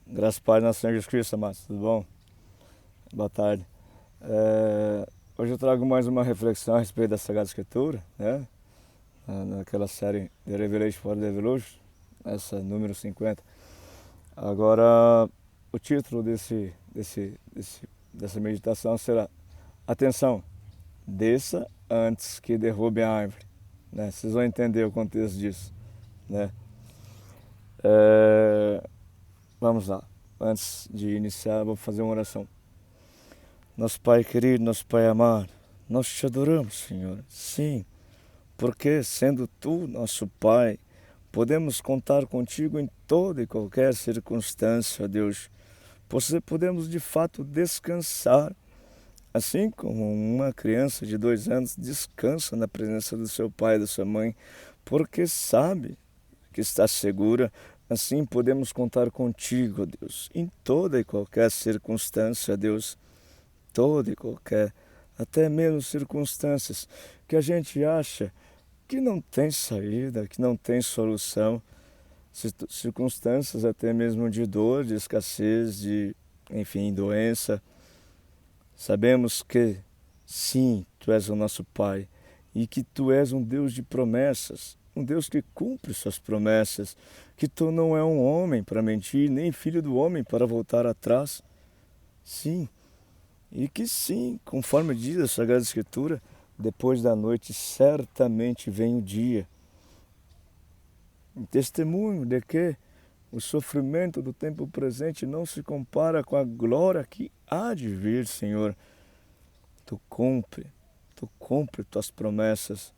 Graças ao Pai, nosso Senhor Jesus Cristo, amados. Tudo bom? Boa tarde. Hoje eu trago mais uma reflexão a respeito da Sagrada Escritura, né? Naquela série The Revelation for the Revolution, essa número 50. Agora, o título dessa meditação será: Atenção, desça antes que derrube a árvore. Né? Vocês vão entender o contexto disso, né? Vamos lá. Antes de iniciar, vou fazer uma oração. Nosso Pai querido, nosso Pai amado, nós te adoramos, Senhor. Sim, porque sendo Tu nosso Pai, podemos contar contigo em toda e qualquer circunstância, Deus. Podemos de fato descansar, assim como uma criança de 2 anos descansa na presença do seu pai e da sua mãe, porque sabe que está segura. Assim podemos contar contigo, Deus, em toda e qualquer circunstância, Deus. Toda e qualquer, até mesmo circunstâncias que a gente acha que não tem saída, que não tem solução, circunstâncias até mesmo de dor, de escassez, enfim, doença. Sabemos que sim, Tu és o nosso Pai e que Tu és um Deus de promessas, um Deus que cumpre suas promessas, que Tu não é um homem para mentir, nem filho do homem para voltar atrás. Sim. E que sim, conforme diz a Sagrada Escritura, depois da noite certamente vem o dia. Em testemunho de que o sofrimento do tempo presente não se compara com a glória que há de vir, Senhor. Tu cumpre Tuas promessas.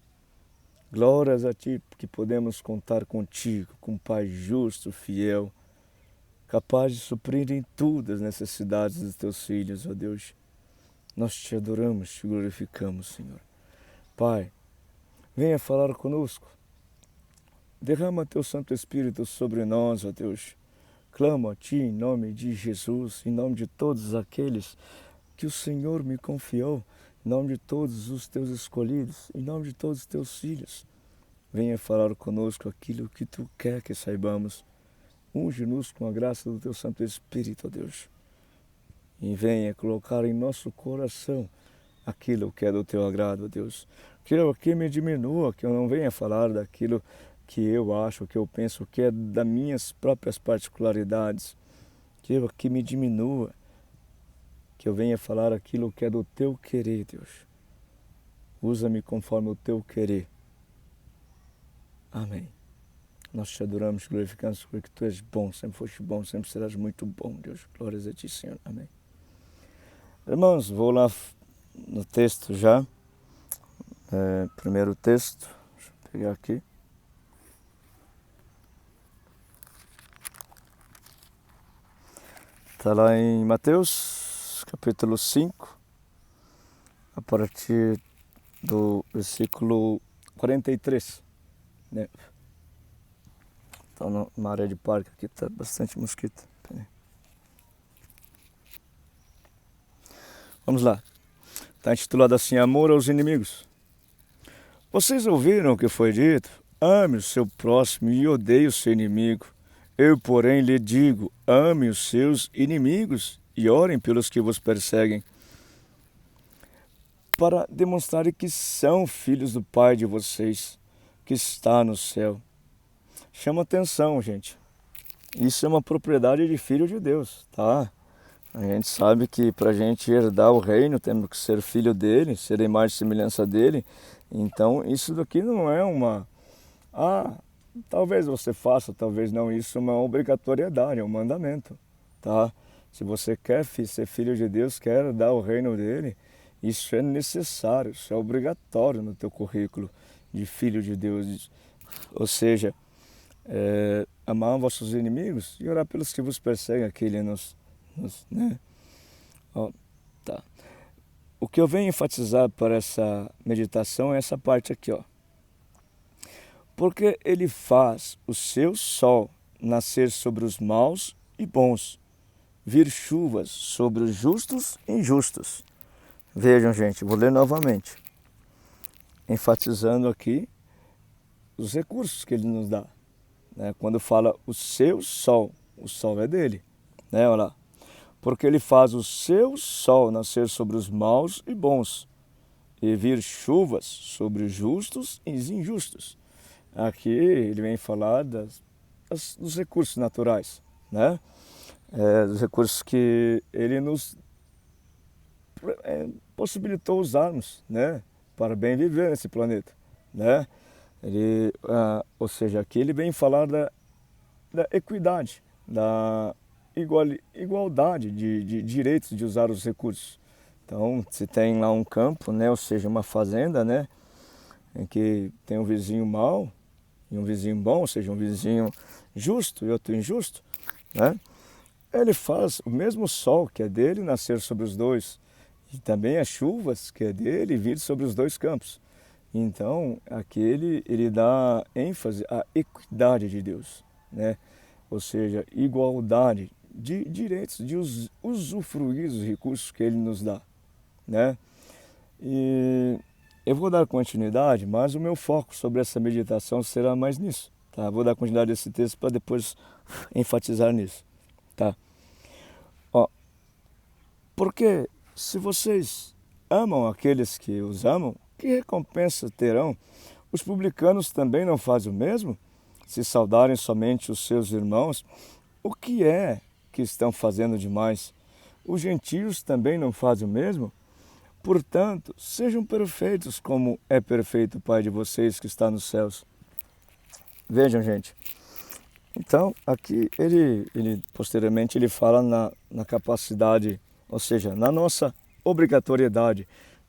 Glórias a Ti, que podemos contar contigo, com um Pai justo, fiel, capaz de suprir em tudo as necessidades dos Teus filhos, ó Deus. Nós Te adoramos, Te glorificamos, Senhor. Pai, venha falar conosco. Derrama Teu Santo Espírito sobre nós, ó Deus. Clamo a Ti em nome de Jesus, em nome de todos aqueles que o Senhor me confiou, em nome de todos os Teus escolhidos, em nome de todos os Teus filhos. Venha falar conosco aquilo que Tu quer que saibamos. Unge-nos com a graça do Teu Santo Espírito, ó Deus. E venha colocar em nosso coração aquilo que é do Teu agrado, ó Deus. Que me diminua, que eu não venha falar daquilo que eu acho, que eu penso, que é das minhas próprias particularidades. Que me diminua, que eu venha falar aquilo que é do Teu querer, Deus. Usa-me conforme o Teu querer. Amém. Nós Te adoramos, glorificamos, porque Tu és bom, sempre foste bom, sempre serás muito bom, Deus. Glórias a Ti, Senhor. Amém. Irmãos, vou lá no texto já. Primeiro texto, deixa eu pegar aqui. Está lá em Mateus, capítulo 5, a partir do versículo 43. Né? Estou numa área de parque aqui, está bastante mosquito. Vamos lá. Está intitulado assim: Amor aos inimigos. Vocês ouviram o que foi dito? Ame o seu próximo e odeie o seu inimigo. Eu, porém, lhe digo: ame os seus inimigos e orem pelos que vos perseguem, para demonstrarem que são filhos do Pai de vocês, que está no céu. Chama atenção, gente. Isso é uma propriedade de filho de Deus, tá? A gente sabe que para a gente herdar o reino, temos que ser filho dele, ser imagem e semelhança dele. Então, isso daqui não é talvez você faça, talvez não. Isso é uma obrigatoriedade, é um mandamento, tá? Se você quer ser filho de Deus, quer herdar o reino dele, isso é necessário, isso é obrigatório no teu currículo de filho de Deus. Ou seja, amar vossos inimigos e orar pelos que vos perseguem, aquele né? Tá. O que eu venho enfatizar para essa meditação é essa parte aqui, ó. Porque Ele faz o seu sol nascer sobre os maus e bons, vir chuvas sobre os justos e injustos. Vejam, gente, vou ler novamente, enfatizando aqui os recursos que Ele nos dá. Né? Quando fala o seu sol, o sol é dele. né? Olha lá. Porque ele faz o seu sol nascer sobre os maus e bons, e vir chuvas sobre os justos e os injustos. Aqui ele vem falar dos recursos naturais, né? Dos recursos que ele nos possibilitou usarmos, né? Para bem viver nesse planeta, né? Ou seja, aqui ele vem falar da equidade, da igualdade de direitos de usar os recursos. Então, se tem lá um campo, né, ou seja, uma fazenda, né, em que tem um vizinho mau e um vizinho bom, ou seja, um vizinho justo e outro injusto, né, ele faz o mesmo sol que é dele nascer sobre os dois e também as chuvas que é dele vir sobre os dois campos. Então, aqui ele dá ênfase à equidade de Deus, né? Ou seja, igualdade de direitos, de usufruir os recursos que ele nos dá, né? E eu vou dar continuidade, mas o meu foco sobre essa meditação será mais nisso, tá? Vou dar continuidade a esse texto para depois enfatizar nisso, tá? Ó, porque se vocês amam aqueles que os amam, que recompensa terão? Os publicanos também não fazem o mesmo? Se saudarem somente os seus irmãos, o que é que estão fazendo demais? Os gentios também não fazem o mesmo? Portanto, sejam perfeitos como é perfeito o Pai de vocês que está nos céus. Vejam, gente. Então, aqui ele posteriormente ele fala na capacidade, ou seja, na nossa obrigatoriedade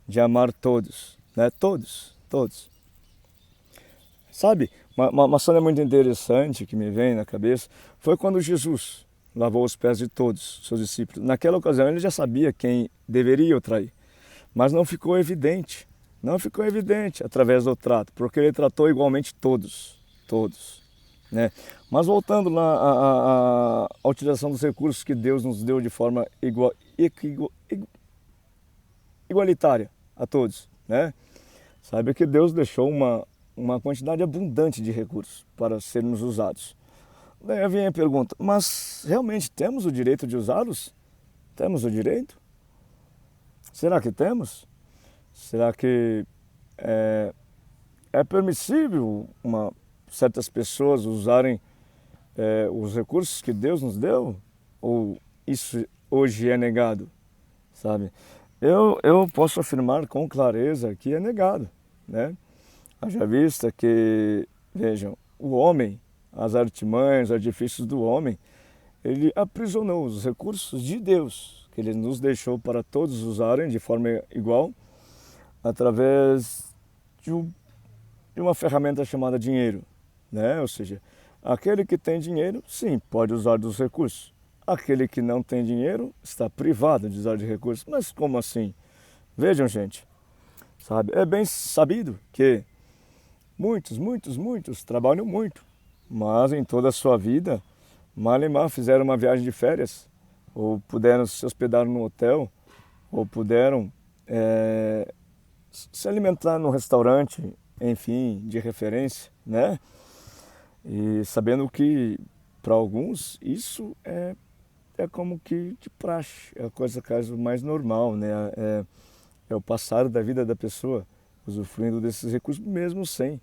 de amar todos, né? Todos. Sabe, uma cena muito interessante que me vem na cabeça foi quando Jesus lavou os pés de todos os seus discípulos. Naquela ocasião ele já sabia quem deveria o trair, mas não ficou evidente através do trato, porque ele tratou igualmente todos, né? Mas voltando lá à utilização dos recursos que Deus nos deu de forma igualitária a todos, né? Sabe que Deus deixou uma quantidade abundante de recursos para sermos usados. Daí vem a pergunta, mas realmente temos o direito de usá-los? Temos o direito? Será que temos? Será que é permissível certas pessoas usarem os recursos que Deus nos deu? Ou isso hoje é negado, sabe? Eu posso afirmar com clareza que é negado, né? Haja vista que, vejam, o homem, as artimanhas, os artifícios do homem, ele aprisionou os recursos de Deus, que ele nos deixou para todos usarem de forma igual, através de uma ferramenta chamada dinheiro, né? Ou seja, aquele que tem dinheiro, sim, pode usar dos recursos. Aquele que não tem dinheiro está privado de usar de recursos. Mas como assim? Vejam, gente, sabe? É bem sabido que muitos trabalham muito, mas em toda a sua vida, mal e mal fizeram uma viagem de férias, ou puderam se hospedar no hotel, ou puderam se alimentar num restaurante, enfim, de referência, né? E sabendo que, para alguns, isso é como que de praxe, é a coisa mais normal, né? É o passar da vida da pessoa, usufruindo desses recursos, mesmo sem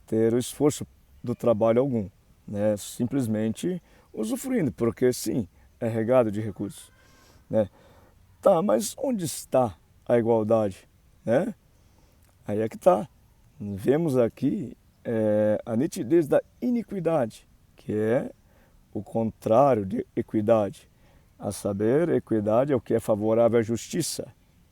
ter o esforço do trabalho algum, né? Simplesmente usufruindo, porque sim, é regado de recursos, né? Tá, mas onde está a igualdade, né? Aí é que está. Vemos aqui a nitidez da iniquidade, que é o contrário de equidade. A saber, equidade é o que é favorável à justiça,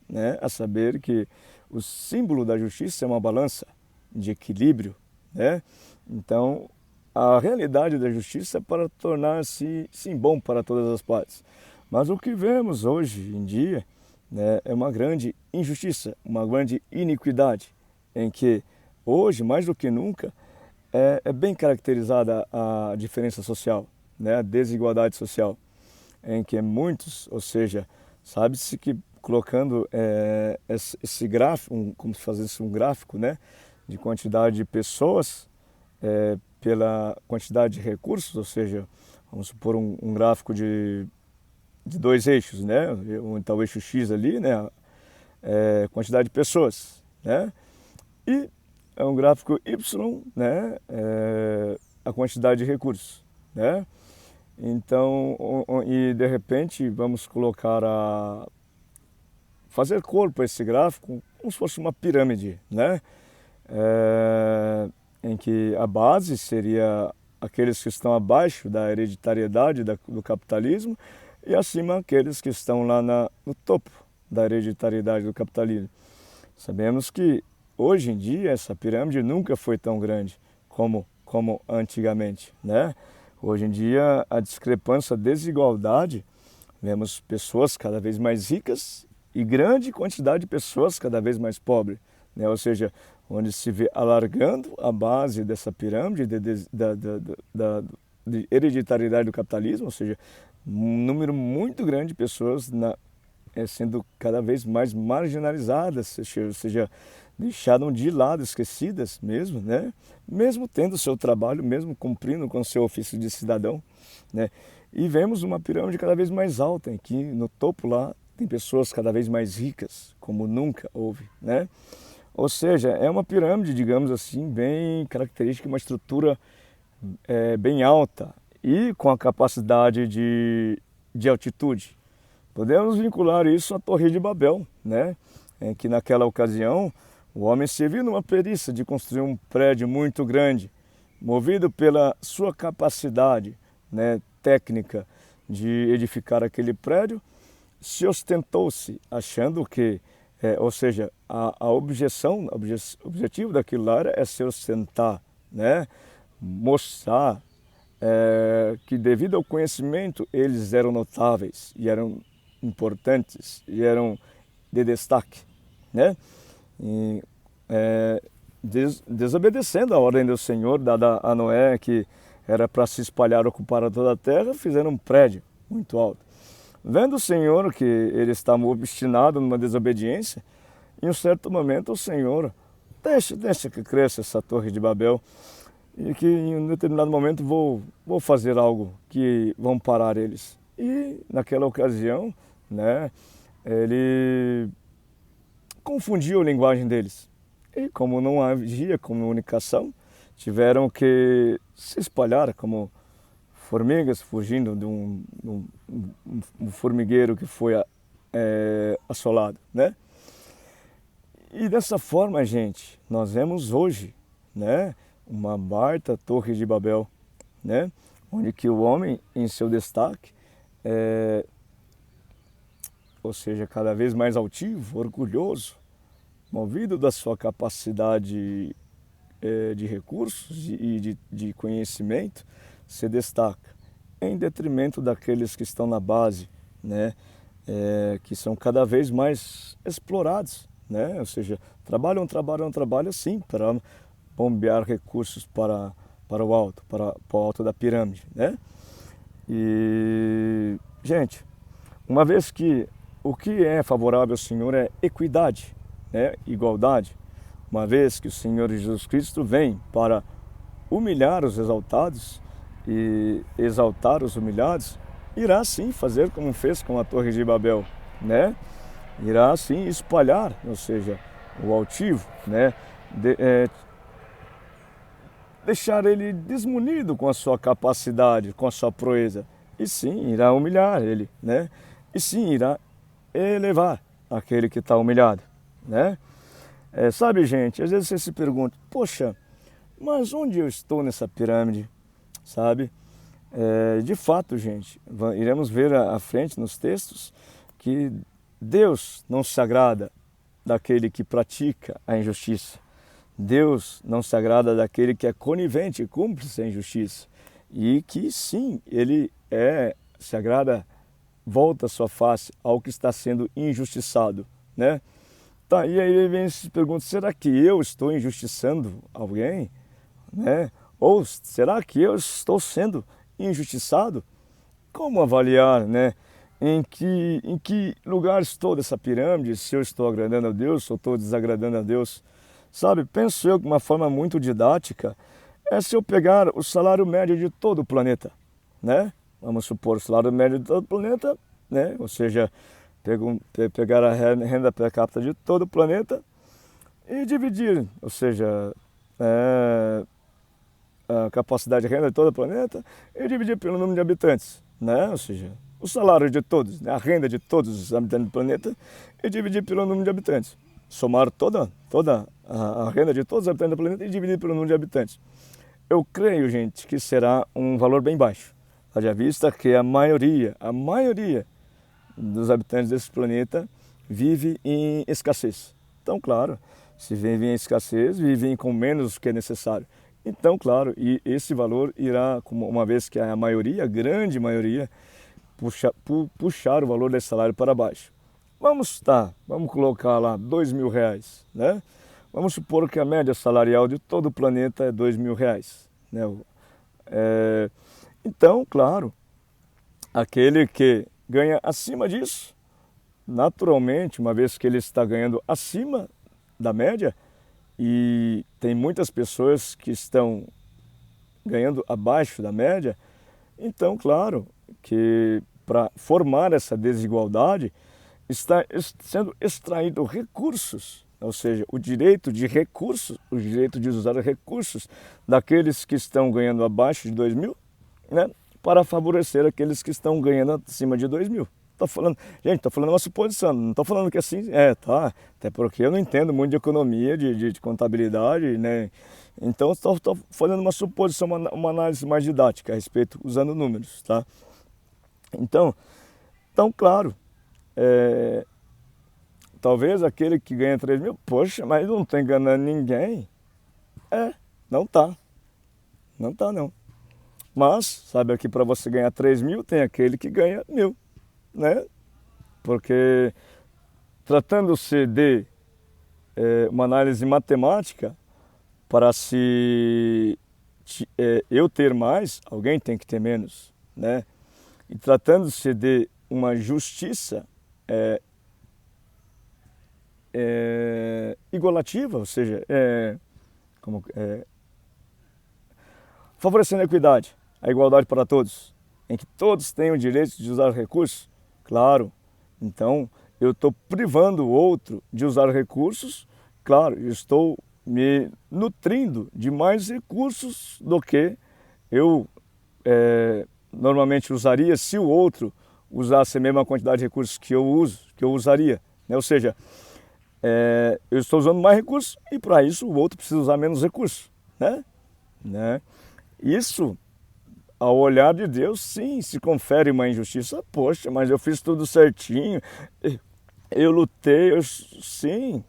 né? A saber que o símbolo da justiça é uma balança de equilíbrio, né? Então, a realidade da justiça é para tornar-se, sim, bom para todas as partes. Mas o que vemos hoje em dia, né, é uma grande injustiça, uma grande iniquidade, em que hoje, mais do que nunca, é bem caracterizada a diferença social, né, a desigualdade social, em que muitos, ou seja, sabe-se que colocando esse gráfico, como se fazesse um gráfico, né, de quantidade de pessoas pela quantidade de recursos, ou seja, vamos supor um gráfico de de dois eixos, né? Então o eixo X ali, né? É quantidade de pessoas, né? E é um gráfico Y, né? É a quantidade de recursos, né? Então, e de repente vamos colocar fazer corpo a esse gráfico como se fosse uma pirâmide, né? Em que a base seria aqueles que estão abaixo da hereditariedade do capitalismo e acima aqueles que estão lá no topo da hereditariedade do capitalismo. Sabemos que hoje em dia essa pirâmide nunca foi tão grande como antigamente, né? Hoje em dia a discrepância, a desigualdade, vemos pessoas cada vez mais ricas e grande quantidade de pessoas cada vez mais pobres, né? Ou seja, onde se vê alargando a base dessa pirâmide de hereditariedade do capitalismo, ou seja, um número muito grande de pessoas sendo cada vez mais marginalizadas, ou seja, deixaram de lado, esquecidas mesmo, né? Mesmo tendo seu trabalho, mesmo cumprindo com seu ofício de cidadão, né? E vemos uma pirâmide cada vez mais alta, em que no topo lá tem pessoas cada vez mais ricas, como nunca houve, né? Ou seja, é uma pirâmide, digamos assim, bem característica, uma estrutura bem alta e com a capacidade de altitude. Podemos vincular isso à Torre de Babel, né? Em que naquela ocasião o homem se viu numa perícia de construir um prédio muito grande, movido pela sua capacidade, né, técnica de edificar aquele prédio, se ostentou-se achando que, ou seja, a objeção, o objetivo daquilo lá é se ostentar, né? Mostrar que devido ao conhecimento eles eram notáveis e eram importantes e eram de destaque, né? E, desobedecendo a ordem do Senhor dada a Noé, que era para se espalhar, ocupar toda a terra, fizeram um prédio muito alto. Vendo o Senhor que ele estava obstinado numa desobediência, em um certo momento o Senhor deixa que cresça essa Torre de Babel e que em um determinado momento vou fazer algo que vão parar eles. E naquela ocasião, né, ele confundiu a linguagem deles. E como não havia comunicação, tiveram que se espalhar como formigas fugindo de um formigueiro que foi assolado, né? E dessa forma, gente, nós vemos hoje, né, uma baita Torre de Babel, né, onde que o homem, em seu destaque, ou seja, cada vez mais altivo, orgulhoso, movido da sua capacidade de recursos e de conhecimento, se destaca, em detrimento daqueles que estão na base, né, que são cada vez mais explorados, né, ou seja, trabalham sim para bombear recursos para o alto, para o alto da pirâmide, né? E, gente, uma vez que o que é favorável ao Senhor é equidade, né, igualdade, uma vez que o Senhor Jesus Cristo vem para humilhar os exaltados e exaltar os humilhados, irá sim fazer como fez com a Torre de Babel, né? Irá sim espalhar, ou seja, o altivo, né? Deixar ele desmunido com a sua capacidade, com a sua proeza, e sim irá humilhar ele, né? E sim irá elevar aquele que está humilhado, né? Sabe, gente, às vezes você se pergunta, poxa, mas onde eu estou nessa pirâmide, sabe? De fato, gente, iremos ver à frente nos textos que Deus não se agrada daquele que pratica a injustiça. Deus não se agrada daquele que é conivente e cúmplice a injustiça. E que sim, ele se agrada, volta a sua face ao que está sendo injustiçado, né? Tá, e aí vem se pergunta, será que eu estou injustiçando alguém, né? Ou será que eu estou sendo injustiçado? Como avaliar, né? Em que lugar estou dessa pirâmide? Se eu estou agradando a Deus, se eu estou desagradando a Deus? Sabe, penso eu que uma forma muito didática se eu pegar o salário médio de todo o planeta, né? Vamos supor, o salário médio de todo o planeta né? Ou seja, pegar a renda per capita de todo o planeta e dividir, ou seja, a capacidade de renda de todo o planeta e dividir pelo número de habitantes, né? Ou seja, o salário de todos, né? A renda de todos os habitantes do planeta e dividir pelo número de habitantes. Somar toda a renda de todos os habitantes do planeta e dividir pelo número de habitantes. Eu creio, gente, que será um valor bem baixo. Haja vista que a maioria dos habitantes desse planeta vive em escassez. Então, claro, se vivem em escassez, vivem com menos do que é necessário. Então, claro, e esse valor irá, uma vez que a maioria, a grande maioria, puxar o valor desse salário para baixo. Vamos colocar lá R$ 2.000, né? Vamos supor que a média salarial de todo o planeta é R$ 2.000, né? Então, claro, aquele que ganha acima disso, naturalmente, uma vez que ele está ganhando acima da média, e tem muitas pessoas que estão ganhando abaixo da média, então, claro, que para formar essa desigualdade, está sendo extraído recursos, ou seja, o direito de recursos, o direito de usar recursos daqueles que estão ganhando abaixo de 2.000, né, para favorecer aqueles que estão ganhando acima de 2.000. Gente, estou falando uma suposição, não estou falando que assim tá, até porque eu não entendo muito de economia, de contabilidade, né? Então estou fazendo uma suposição, uma análise mais didática a respeito, usando números, tá? Então claro, talvez aquele que ganha 3.000, poxa, mas não está enganando ninguém. Não tá não. Mas, sabe que para você ganhar 3.000, tem aquele que ganha 1.000, né? Porque tratando-se de uma análise matemática, para eu ter mais, alguém tem que ter menos, né? E tratando-se de uma justiça igualativa, ou seja, favorecendo a equidade, a igualdade para todos, em que todos têm o direito de usar recursos, claro. Então, eu estou privando o outro de usar recursos, claro, eu estou me nutrindo de mais recursos do que eu normalmente usaria se o outro usasse a mesma quantidade de recursos que eu usaria, né? Ou seja, eu estou usando mais recursos e para isso o outro precisa usar menos recursos, né? Isso, ao olhar de Deus, sim, se confere uma injustiça. Poxa, mas eu fiz tudo certinho, eu lutei, sim.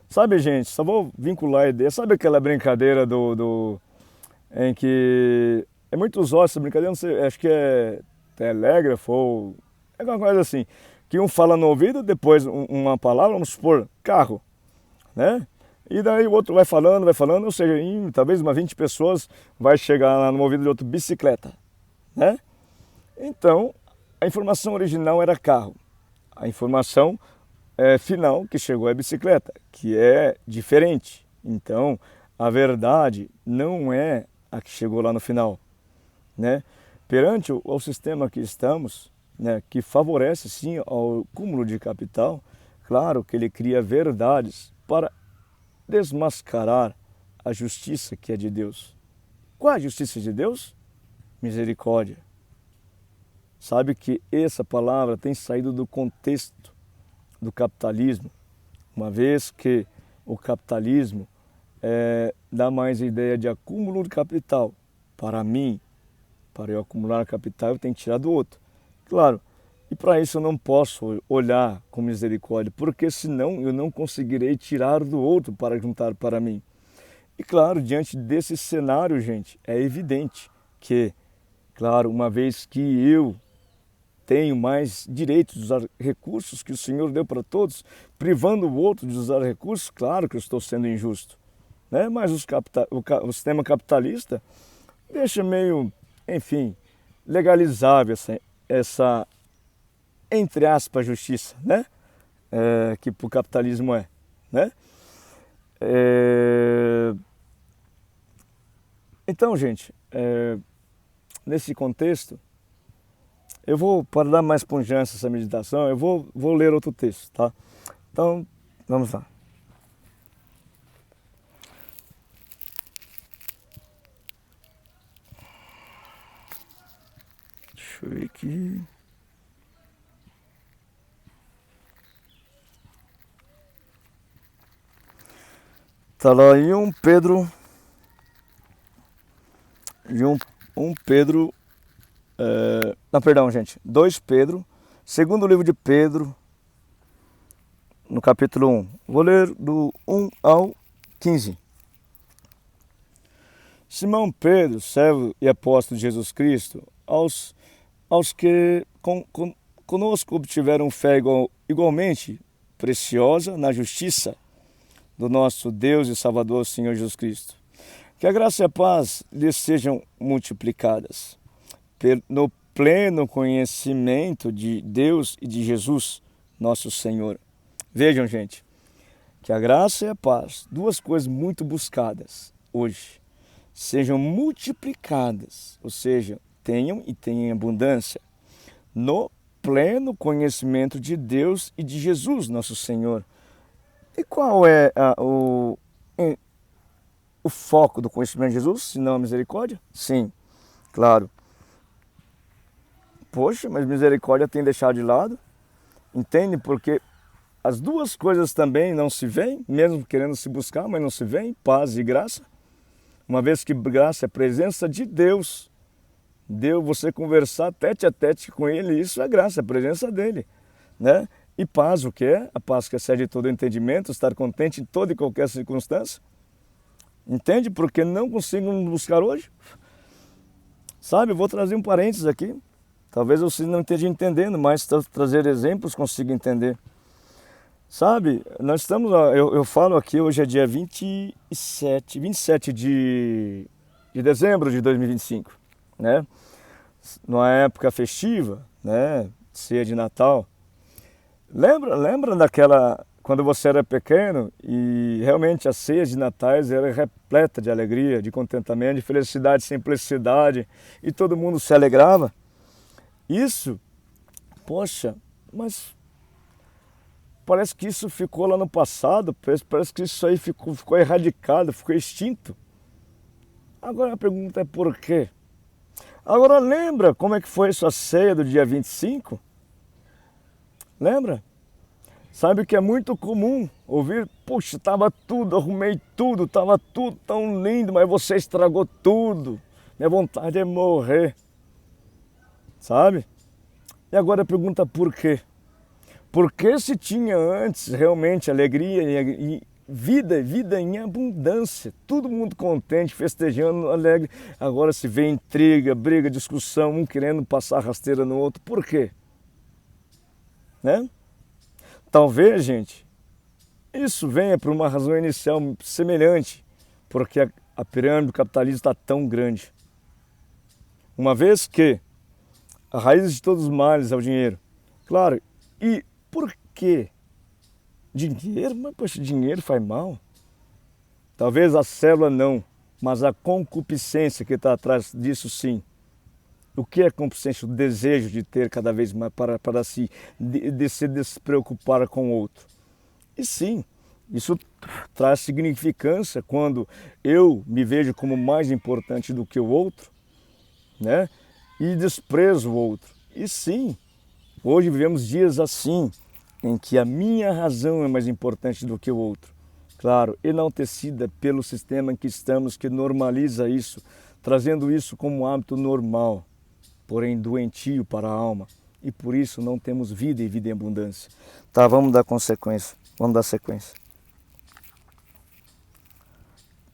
Sabe, gente, só vou vincular a ideia. Sabe aquela brincadeira em que é muito usual essa brincadeira, não sei, acho que é telégrafo ou é alguma coisa assim, que um fala no ouvido, depois uma palavra, vamos supor, carro, né? E daí o outro vai falando, ou seja, talvez umas 20 pessoas vai chegar lá no ouvido de outro, bicicleta, né? Então, a informação original era carro. A informação final que chegou é bicicleta, que é diferente. Então, a verdade não é a que chegou lá no final, né? Perante o sistema que estamos, né, que favorece sim ao cúmulo de capital, claro que ele cria verdades para desmascarar a justiça que é de Deus. Qual é a justiça de Deus? Misericórdia. Sabe que essa palavra tem saído do contexto do capitalismo, uma vez que o capitalismo dá mais ideia de acúmulo de capital. Para mim, para eu acumular capital, eu tenho que tirar do outro. Claro, e para isso eu não posso olhar com misericórdia, porque senão eu não conseguirei tirar do outro para juntar para mim. E claro, diante desse cenário, gente, é evidente que, claro, uma vez que eu tenho mais direito de usar recursos que o Senhor deu para todos, privando o outro de usar recursos, claro que eu estou sendo injusto, né? Mas o sistema capitalista deixa meio, enfim, legalizável essa entre aspas, justiça, né? Que o capitalismo é, né? Então, gente, nesse contexto, Eu vou, para dar mais pungência a essa meditação, eu vou ler outro texto, tá? Então, vamos lá. Deixa eu ver aqui. Tá lá em 1 Pedro. Em 1 Pedro. Não, perdão, gente. 2 Pedro. Segundo livro de Pedro. No capítulo 1. Vou ler do 1 ao 15. Simão Pedro, servo e apóstolo de Jesus Cristo, aos que conosco obtiveram fé igualmente preciosa na justiça do nosso Deus e Salvador, Senhor Jesus Cristo. Que a graça e a paz lhes sejam multiplicadas no pleno conhecimento de Deus e de Jesus, nosso Senhor. Vejam, gente, que a graça e a paz, duas coisas muito buscadas hoje, sejam multiplicadas, ou seja, tenham e tenham abundância, no pleno conhecimento de Deus e de Jesus, nosso Senhor. E qual é o foco do conhecimento de Jesus, se não a misericórdia? Sim, claro. Poxa, mas misericórdia tem deixado de lado, entende? Porque as duas coisas também não se veem, mesmo querendo se buscar, mas não se veem, paz e graça. Uma vez que graça é a presença de Deus, você conversar tete a tete com Ele, isso é graça, é a presença dEle, né? E paz, o que é? A paz que excede todo entendimento, estar contente em toda e qualquer circunstância. Entende? Porque não consigo buscar hoje. Sabe, eu vou trazer um parênteses aqui. Talvez você não esteja entendendo, mas trazer exemplos consiga entender. Sabe, nós estamos, eu falo aqui, hoje é dia 27 de dezembro de 2025, né? Numa época festiva, né? Ceia de Natal. Lembra daquela, quando você era pequeno e realmente a ceia de natais era repleta de alegria, de contentamento, de felicidade, simplicidade e todo mundo se alegrava? Isso, poxa, mas parece que isso ficou lá no passado, parece que isso aí ficou erradicado, ficou extinto. Agora a pergunta é por quê? Agora lembra como é que foi essa ceia do dia 25? Lembra? Sabe que é muito comum ouvir, puxa, estava tudo, arrumei tudo, estava tudo tão lindo, mas você estragou tudo. Minha vontade é morrer. Sabe? E agora a pergunta por quê? Porque se tinha antes realmente alegria e vida em abundância, todo mundo contente, festejando, alegre, agora se vê intriga, briga, discussão, um querendo passar rasteira no outro, por quê? Né? Talvez, gente, isso venha por uma razão inicial semelhante, porque a pirâmide do capitalismo está tão grande. Uma vez que a raiz de todos os males é o dinheiro. Claro, e por quê? Dinheiro? Mas poxa, dinheiro faz mal? Talvez a célula não, mas a concupiscência que está atrás disso sim. O que é concupiscência? O desejo de ter cada vez mais para si, de se despreocupar com o outro. E sim, isso traz significância quando eu me vejo como mais importante do que o outro, né? E desprezo o outro. E sim, hoje vivemos dias assim, em que a minha razão é mais importante do que o outro. Claro, enaltecida pelo sistema em que estamos, que normaliza isso, trazendo isso como um hábito normal, porém doentio para a alma. E por isso não temos vida e vida em abundância. Tá, vamos dar consequência, vamos dar sequência.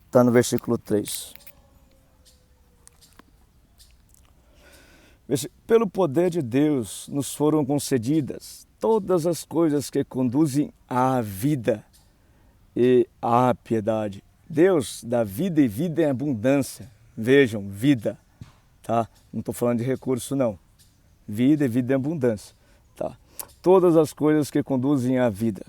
Está no versículo 3. Pelo poder de Deus nos foram concedidas todas as coisas que conduzem à vida e à piedade. Deus dá vida e vida em abundância. Vejam, vida, tá? Não estou falando de recurso, não. Vida e vida em abundância, tá? Todas as coisas que conduzem à vida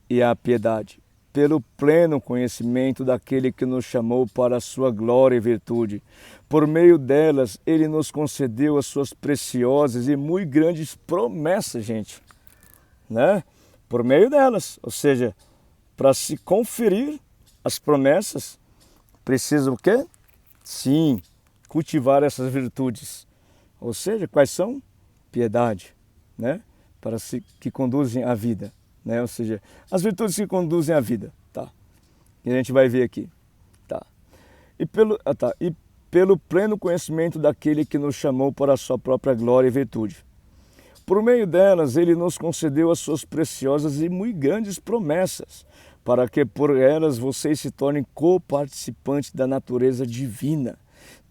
e à piedade, pelo pleno conhecimento daquele que nos chamou para a sua glória e virtude. Por meio delas, ele nos concedeu as suas preciosas e muito grandes promessas, gente. Né? Por meio delas, ou seja, para se conferir as promessas, precisa o quê? Sim, cultivar essas virtudes. Ou seja, quais são? Piedade, né? Que conduzem à vida, né? Ou seja, as virtudes que conduzem à vida, tá? E a gente vai ver aqui, tá? E pelo pleno conhecimento daquele que nos chamou para a sua própria glória e virtude. Por meio delas, ele nos concedeu as suas preciosas e muito grandes promessas, para que por elas vocês se tornem coparticipantes da natureza divina,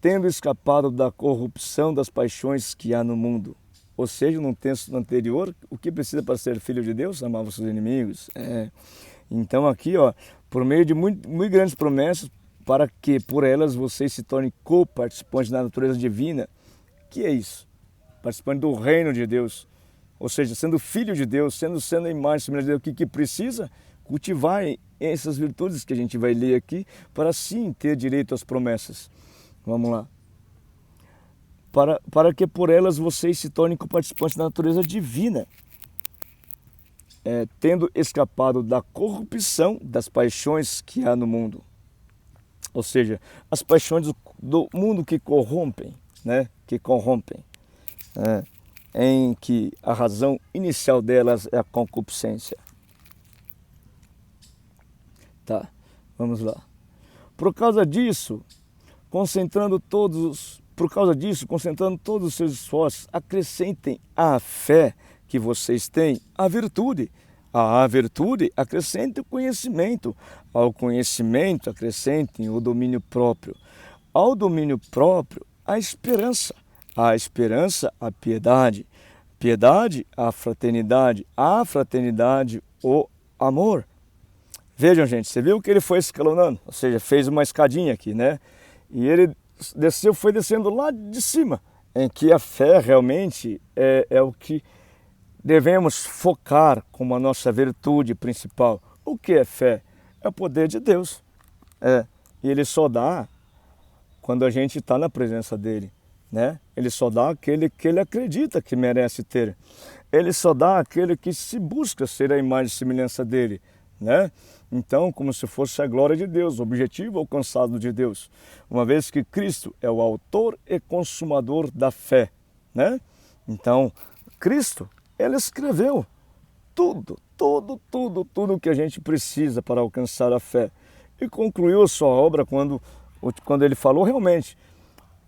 tendo escapado da corrupção das paixões que há no mundo. Ou seja, no texto anterior, o que precisa para ser filho de Deus? Amar os seus inimigos. Então aqui, ó, por meio de muito grandes promessas, para que por elas vocês se tornem coparticipantes da natureza divina. Que é isso? Participante do reino de Deus. Ou seja, sendo filho de Deus, sendo a imagem semelhante de Deus, o que precisa? Cultivar essas virtudes que a gente vai ler aqui, para sim ter direito às promessas. Vamos lá. Para que por elas vocês se tornem participantes da natureza divina, tendo escapado da corrupção das paixões que há no mundo. Ou seja, as paixões do mundo que corrompem, né? Que corrompem, em que a razão inicial delas é a concupiscência. Tá, vamos lá. Por causa disso, concentrando todos os seus esforços, acrescentem à fé que vocês têm a virtude. À virtude, acrescentem o conhecimento. Ao conhecimento, acrescentem o domínio próprio. Ao domínio próprio, a esperança. À esperança, a piedade. Piedade, a fraternidade. À fraternidade, o amor. Vejam, gente, você viu que ele foi escalonando? Ou seja, fez uma escadinha aqui, né? E ele foi descendo lá de cima, em que a fé realmente é o que devemos focar como a nossa virtude principal. O que é fé? É o poder de Deus. E ele só dá quando a gente está na presença dele, né? Ele só dá aquele que ele acredita que merece ter. Ele só dá aquele que se busca ser a imagem e semelhança dele, né? Então, como se fosse a glória de Deus, o objetivo alcançado de Deus, uma vez que Cristo é o autor e consumador da fé, né? Então, Cristo, ele escreveu tudo que a gente precisa para alcançar a fé e concluiu a sua obra quando ele falou realmente,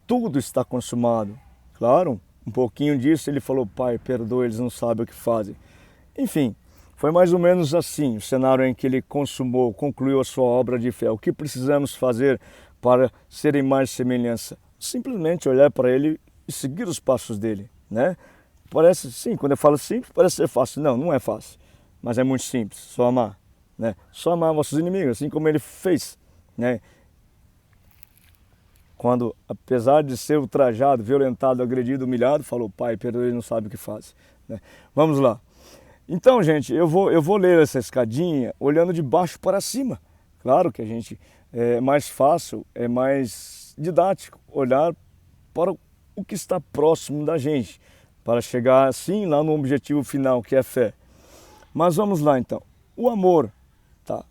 tudo está consumado. Claro, um pouquinho disso ele falou, Pai, perdoa, eles não sabem o que fazem. Enfim, foi mais ou menos assim, o cenário em que ele concluiu a sua obra de fé. O que precisamos fazer para ser imagem e semelhança? Simplesmente olhar para ele e seguir os passos dele, né? Parece, sim, quando eu falo simples, parece ser fácil. Não, não é fácil, mas é muito simples, só amar, né? Só amar vossos inimigos, assim como ele fez, né? Quando, apesar de ser ultrajado, violentado, agredido, humilhado, falou, Pai, perdoa, ele não sabe o que faz, né? Vamos lá. Então, gente, eu vou ler essa escadinha olhando de baixo para cima. Claro que a gente é mais fácil, é mais didático olhar para o que está próximo da gente, para chegar assim lá no objetivo final, que é a fé. Mas vamos lá então. O amor, tá?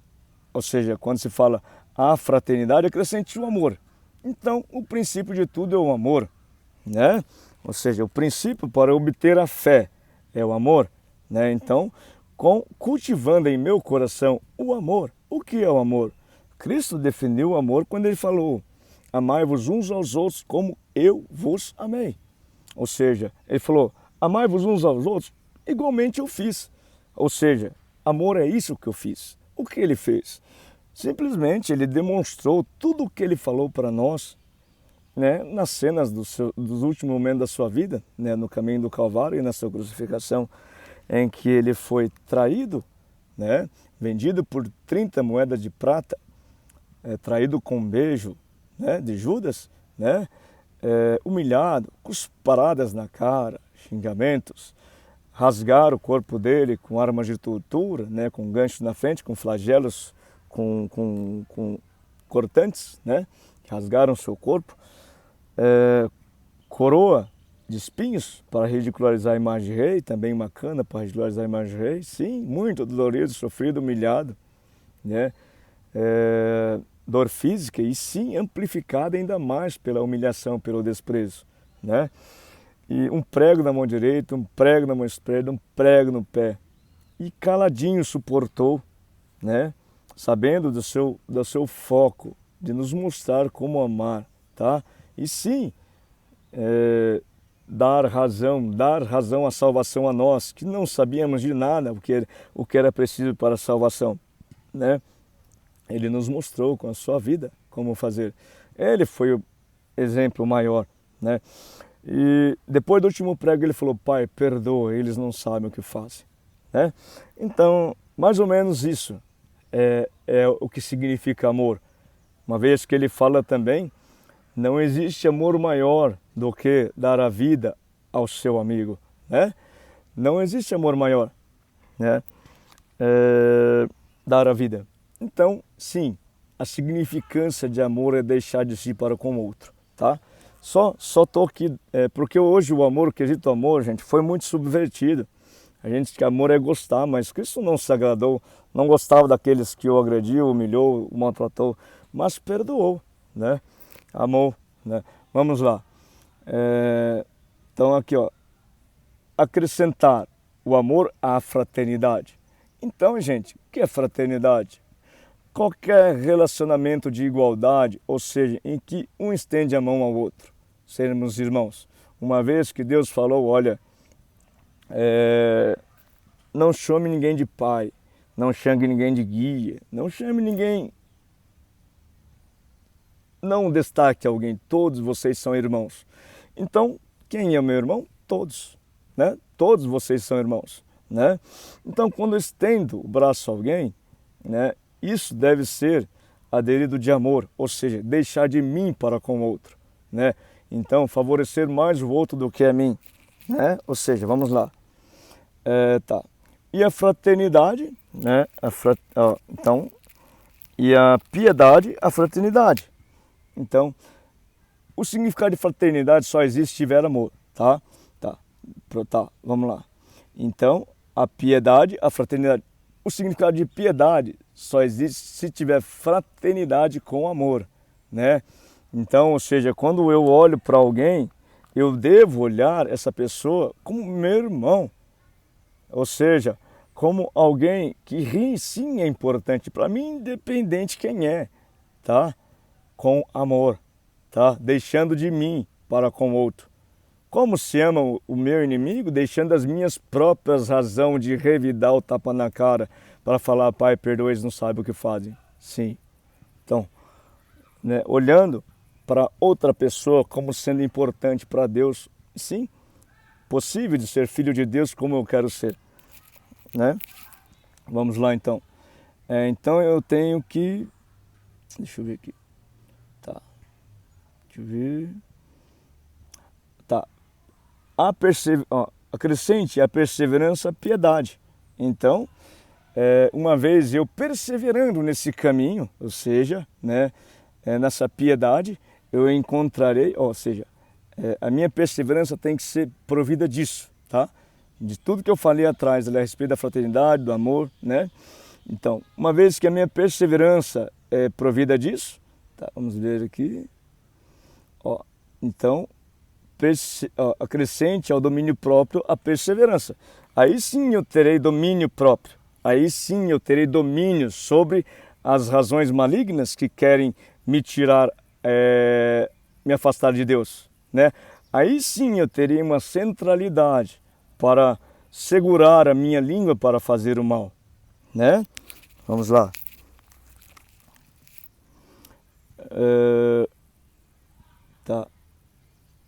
Ou seja, quando se fala a fraternidade, acrescente o amor. Então, o princípio de tudo é o amor, né? Ou seja, o princípio para obter a fé é o amor. Né? Então, cultivando em meu coração o amor. O que é o amor? Cristo definiu o amor quando ele falou, amai-vos uns aos outros como eu vos amei. Ou seja, ele falou, amai-vos uns aos outros igualmente eu fiz. Ou seja, amor é isso que eu fiz. O que ele fez? Simplesmente ele demonstrou tudo o que ele falou para nós, né? Nas cenas dos últimos momentos da sua vida, né? No caminho do Calvário e na sua crucificação, em que ele foi traído, né? Vendido por 30 moedas de prata, traído com um beijo, né? De Judas, né? Humilhado, cusparadas na cara, xingamentos, rasgar o corpo dele com armas de tortura, né? Com gancho na frente, com flagelos com cortantes, né? Que rasgaram seu corpo, coroa de espinhos para ridicularizar a imagem de rei, também uma cana para ridicularizar a imagem de rei, sim, muito dolorido, sofrido, humilhado, né? Dor física e sim amplificada ainda mais pela humilhação, pelo desprezo, né? E um prego na mão direita, um prego na mão esquerda, um prego no pé. E caladinho suportou, né? Sabendo do seu foco, de nos mostrar como amar, tá? E sim, dar razão à salvação a nós, que não sabíamos de nada o que era preciso para a salvação, né? Ele nos mostrou com a sua vida como fazer. Ele foi o exemplo maior, né? E depois do último prego ele falou: Pai, perdoa, eles não sabem o que fazem, né? Então, mais ou menos isso é o que significa amor. Uma vez que ele fala também, não existe amor maior do que dar a vida ao seu amigo, né? Não existe amor maior, né? Dar a vida. Então, sim, a significância de amor é deixar de si para com o outro, tá? Só tô aqui, porque hoje o amor, o quesito amor, gente, foi muito subvertido. A gente diz que amor é gostar, mas Cristo não se agradou, não gostava daqueles que o agrediu, humilhou, o maltratou, mas perdoou, né? Amou, né? Vamos lá. Então aqui, ó, acrescentar o amor à fraternidade. Então, gente, o que é fraternidade? Qualquer relacionamento de igualdade, ou seja, em que um estende a mão ao outro, sermos irmãos. Uma vez que Deus falou, olha, não chame ninguém de pai, não chame ninguém de guia, não chame ninguém, não destaque alguém, todos vocês são irmãos. Então, quem é meu irmão? Todos, né? Todos vocês são irmãos, né? Então, quando eu estendo o braço a alguém, né? Isso deve ser aderido de amor, ou seja, deixar de mim para com o outro, né? Então, favorecer mais o outro do que a mim, né? Ou seja, vamos lá. Tá. E a fraternidade, né? Então, e a piedade, a fraternidade. Então, o significado de fraternidade só existe se tiver amor, tá? Tá, vamos lá. Então, a piedade, a fraternidade. O significado de piedade só existe se tiver fraternidade com amor, né? Então, ou seja, quando eu olho para alguém, eu devo olhar essa pessoa como meu irmão. Ou seja, como alguém que sim é importante para mim, independente quem é, tá? Com amor, tá? Deixando de mim para com o outro. Como se ama o meu inimigo, deixando as minhas próprias razões de revidar o tapa na cara para falar, Pai, perdoa, eles não sabem o que fazem. Sim. Então, né, olhando para outra pessoa como sendo importante para Deus, sim, possível de ser filho de Deus como eu quero ser, né? Vamos lá então. Então eu tenho que, deixa eu ver aqui, tá, deixa eu ver, tá, acrescente a perseverança, a piedade. Então, uma vez eu perseverando nesse caminho, ou seja, né, nessa piedade, eu encontrarei, ou seja, a minha perseverança tem que ser provida disso, tá? De tudo que eu falei atrás, a respeito da fraternidade, do amor, né? Então, uma vez que a minha perseverança é provida disso, tá? Vamos ver aqui, ó, então, acrescente ao domínio próprio a perseverança. Aí sim eu terei domínio próprio. Aí sim eu terei domínio sobre as razões malignas que querem me tirar, me afastar de Deus, né? Aí sim eu terei uma centralidade para segurar a minha língua para fazer o mal, né? Vamos lá. Tá.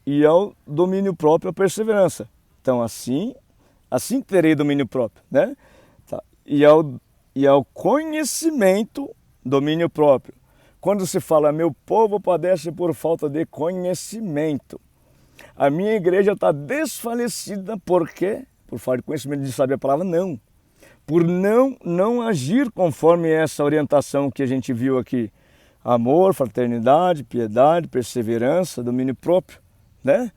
E ao domínio próprio a perseverança. Então assim terei domínio próprio, né? Tá. E ao conhecimento, domínio próprio. Quando se fala, meu povo padece por falta de conhecimento. A minha igreja está desfalecida, por quê? Por falta de conhecimento, de saber a palavra? Não. por não agir conforme essa orientação que a gente viu aqui. Amor, fraternidade, piedade, perseverança, domínio próprio, né?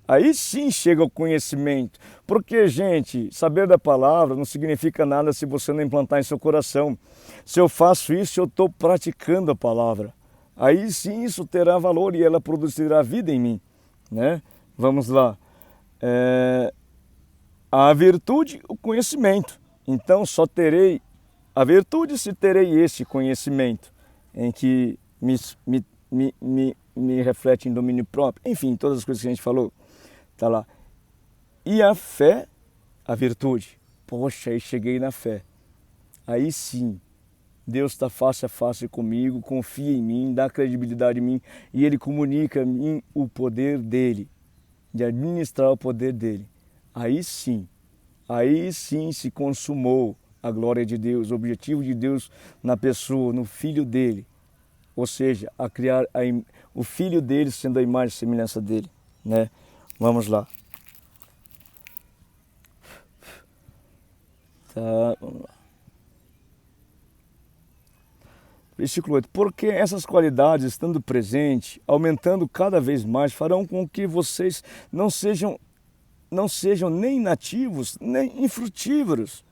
Aí sim chega o conhecimento. Porque, gente, saber da palavra não significa nada se você não implantar em seu coração. Se eu faço isso, eu estou praticando a palavra. Aí sim isso terá valor e ela produzirá vida em mim, né? Vamos lá. A virtude, o conhecimento. Então só terei a virtude se terei este conhecimento em que me reflete em domínio próprio. Enfim, todas as coisas que a gente falou. Tá lá. E a fé, a virtude. Poxa, aí cheguei na fé. Aí sim, Deus está face a face comigo, confia em mim, dá credibilidade em mim e Ele comunica a mim o poder dEle, de administrar o poder dEle. Aí sim se consumou a glória de Deus, o objetivo de Deus na pessoa, no Filho dEle. Ou seja, a criar o Filho dEle sendo a imagem e semelhança dEle, né? Vamos lá. Tá, vamos lá. Versículo 8. Porque essas qualidades, estando presentes, aumentando cada vez mais, farão com que vocês não sejam nem nativos, nem infrutíferos,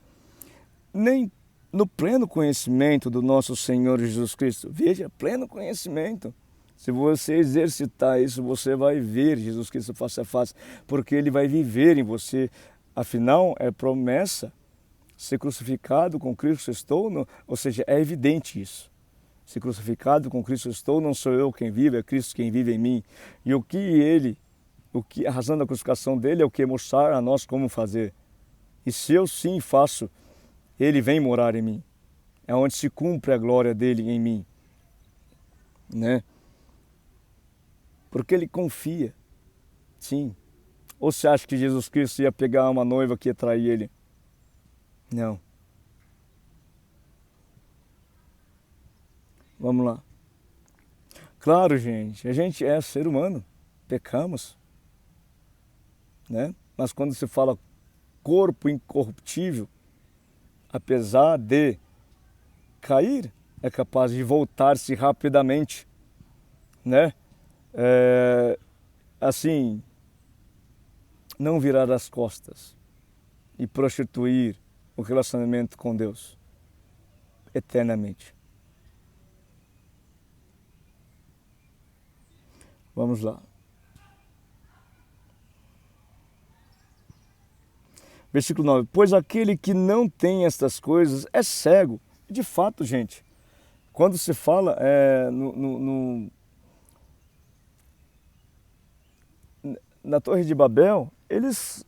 nem no pleno conhecimento do nosso Senhor Jesus Cristo. Veja, pleno conhecimento. Se você exercitar isso, você vai ver Jesus Cristo face a face, porque Ele vai viver em você. Afinal, é promessa, ser crucificado com Cristo estou, ou seja, é evidente isso. Ser crucificado com Cristo estou, não sou eu quem vive, é Cristo quem vive em mim. E a razão da crucificação dele é o que? Mostrar a nós como fazer. E se eu sim faço, Ele vem morar em mim. É onde se cumpre a glória dele em mim, né? Porque Ele confia, sim. Ou você acha que Jesus Cristo ia pegar uma noiva que ia trair Ele? Não. Vamos lá. Claro, gente, a gente é ser humano, pecamos, né? Mas quando se fala corpo incorruptível, apesar de cair, é capaz de voltar-se rapidamente, né? Assim, não virar as costas e prostituir o relacionamento com Deus eternamente. Vamos lá. Versículo 9. Pois aquele que não tem estas coisas é cego. De fato, gente, quando se fala na Torre de Babel, eles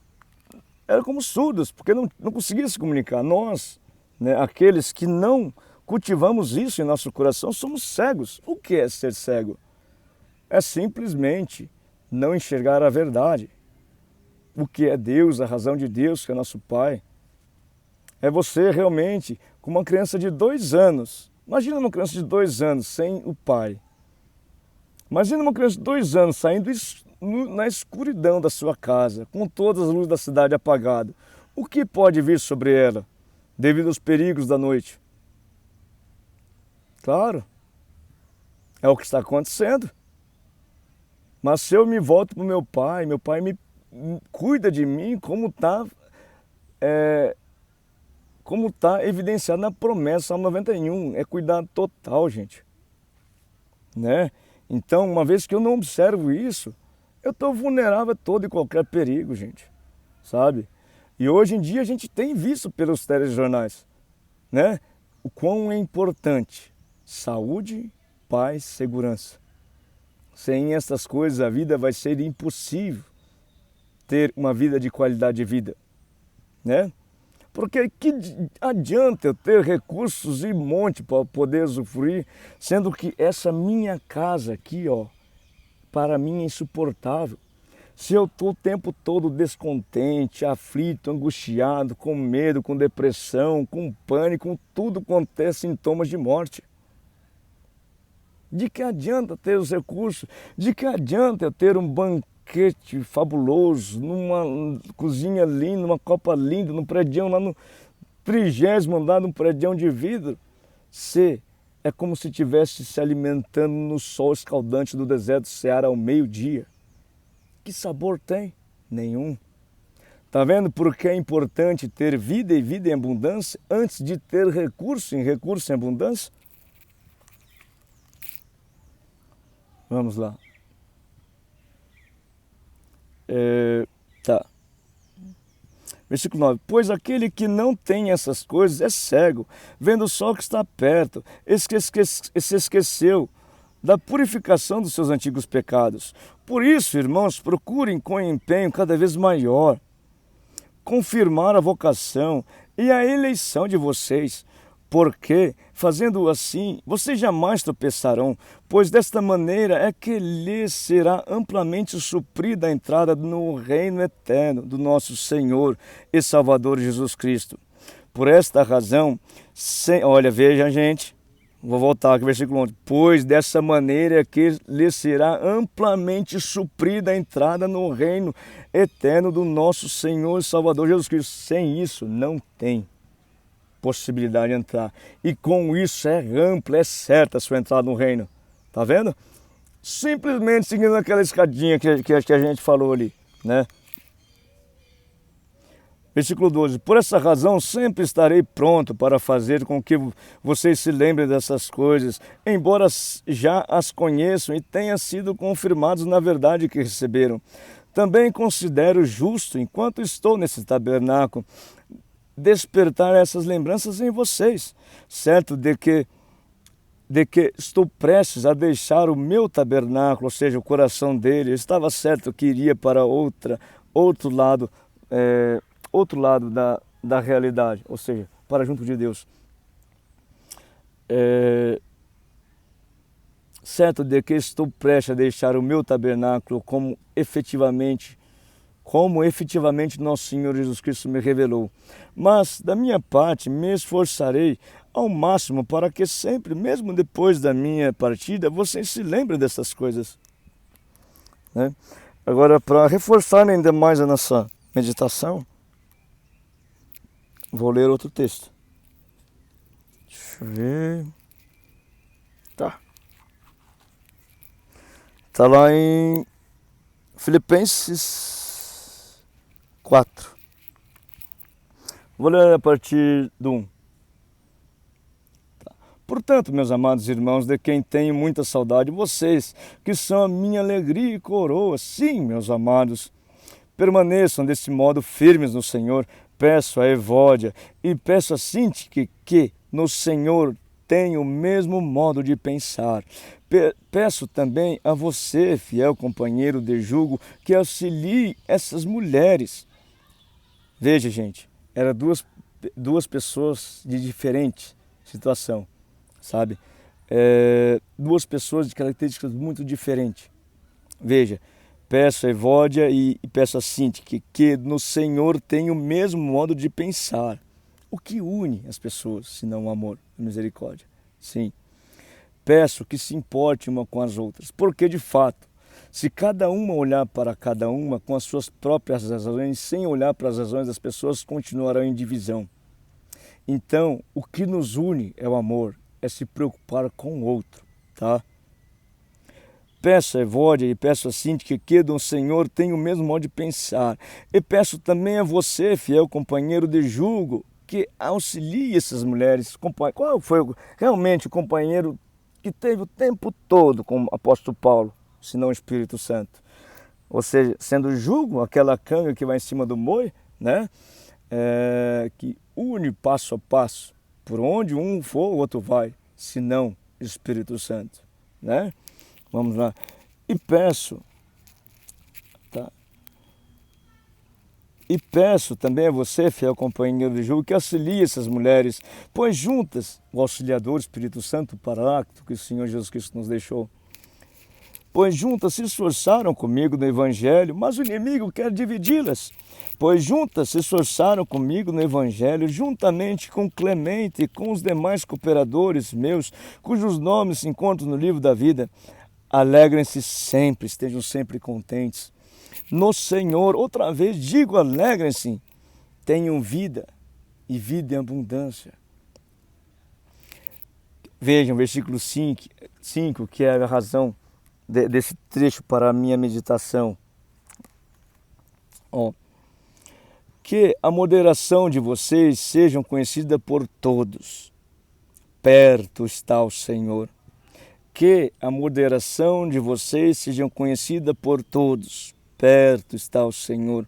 eram como surdos, porque não conseguiam se comunicar. Nós, né, aqueles que não cultivamos isso em nosso coração, somos cegos. O que é ser cego? É simplesmente não enxergar a verdade. O que é Deus, a razão de Deus, que é nosso Pai. É você realmente, com uma criança de 2 anos. Imagina uma criança de 2 anos sem o pai. Imagina uma criança de 2 anos saindo na escuridão da sua casa, com todas as luzes da cidade apagadas. O que pode vir sobre ela, devido aos perigos da noite? Claro, é o que está acontecendo. Mas se eu me volto para o meu pai me cuida de mim como está evidenciado na promessa, Salmo 91, é cuidado total, gente. Né? Então, uma vez que eu não observo isso, eu estou vulnerável a todo e qualquer perigo, gente, sabe? E hoje em dia a gente tem visto pelos telejornais, né? O quão é importante saúde, paz, segurança. Sem essas coisas a vida vai ser impossível ter uma vida de qualidade de vida, né? Porque que adianta eu ter recursos e monte para poder usufruir, sendo que essa minha casa aqui, ó, para mim é insuportável. Se eu estou o tempo todo descontente, aflito, angustiado, com medo, com depressão, com pânico, com tudo quanto é sintomas de morte. De que adianta ter os recursos? De que adianta eu ter um banquete fabuloso, numa cozinha linda, numa copa linda, num prédio lá 30º andar de um prédio de vidro. C, é como se estivesse se alimentando no sol escaldante do deserto do Ceará ao meio-dia. Que sabor tem? Nenhum. Tá vendo por que é importante ter vida e vida em abundância antes de ter recurso em abundância? Vamos lá. Tá. Versículo 9. Pois aquele que não tem essas coisas é cego, vendo o sol que está perto, se esqueceu da purificação dos seus antigos pecados. Por isso, irmãos, procurem com empenho cada vez maior confirmar a vocação e a eleição de vocês, porque, fazendo assim, vocês jamais tropeçarão, pois desta maneira é que lhes será amplamente suprida a entrada no reino eterno do nosso Senhor e Salvador Jesus Cristo. Por esta razão, olha, veja, gente, vou voltar aqui, versículo 11. Pois dessa maneira é que lhes será amplamente suprida a entrada no reino eterno do nosso Senhor e Salvador Jesus Cristo. Sem isso, não tem possibilidade de entrar. E com isso é ampla, é certa a sua entrada no reino. Tá vendo? Simplesmente seguindo aquela escadinha que a gente falou ali, né? Versículo 12. Por essa razão sempre estarei pronto para fazer com que vocês se lembrem dessas coisas, embora já as conheçam e tenham sido confirmados na verdade que receberam. Também considero justo, enquanto estou nesse tabernáculo, despertar essas lembranças em vocês, certo de que estou prestes a deixar o meu tabernáculo, ou seja, o coração dele. Eu estava certo que iria para outro lado da realidade, ou seja, para junto de Deus. Certo de que estou prestes a deixar o meu tabernáculo como efetivamente nosso Senhor Jesus Cristo me revelou. Mas, da minha parte, me esforçarei ao máximo para que sempre, mesmo depois da minha partida, vocês se lembrem dessas coisas. Né? Agora, para reforçar ainda mais a nossa meditação, vou ler outro texto. Deixa eu ver. Tá lá em Filipenses 4. Vou ler a partir do 1. Portanto, meus amados irmãos, de quem tenho muita saudade, vocês, que são a minha alegria e coroa, sim, meus amados, permaneçam desse modo firmes no Senhor. Peço a Evódia e peço a Sintique que no Senhor tenham o mesmo modo de pensar. Peço também a você, fiel companheiro de jugo, que auxilie essas mulheres. Veja, gente, eram duas pessoas de diferente situação, sabe? Duas pessoas de características muito diferentes. Veja, peço a Evódia e peço a Sintique que no Senhor tenham o mesmo modo de pensar. O que une as pessoas, senão o amor, a misericórdia? Sim. Peço que se importe uma com as outras, porque de fato, se cada uma olhar para cada uma com as suas próprias razões, sem olhar para as razões das pessoas, continuarão em divisão. Então, o que nos une é o amor, é se preocupar com o outro, tá? Peço a Evódia e peço a Sintique que do Senhor tenha o mesmo modo de pensar. E peço também a você, fiel companheiro de jugo, que auxilie essas mulheres. Qual foi realmente o companheiro que teve o tempo todo com o apóstolo Paulo, senão o Espírito Santo? Ou seja, sendo jugo, aquela canga que vai em cima do boi, né? Que une passo a passo. Por onde um for, o outro vai, senão o Espírito Santo, né? Vamos lá. E peço, tá? E peço também a você, fiel companheiro de jugo, que auxilie essas mulheres, pois juntas, o auxiliador, o Espírito Santo, o Paráclito, que o Senhor Jesus Cristo nos deixou, pois juntas se esforçaram comigo no Evangelho, mas o inimigo quer dividi-las. Pois juntas se esforçaram comigo no Evangelho, juntamente com Clemente e com os demais cooperadores meus, cujos nomes se encontram no livro da vida. Alegrem-se sempre, estejam sempre contentes no Senhor. Outra vez digo, alegrem-se, tenham vida, e vida em abundância. Vejam, versículo 5, que é a razão desse trecho para a minha meditação. Que a moderação de vocês seja conhecida por todos. Perto está o Senhor. Que a moderação de vocês seja conhecida por todos. Perto está o Senhor.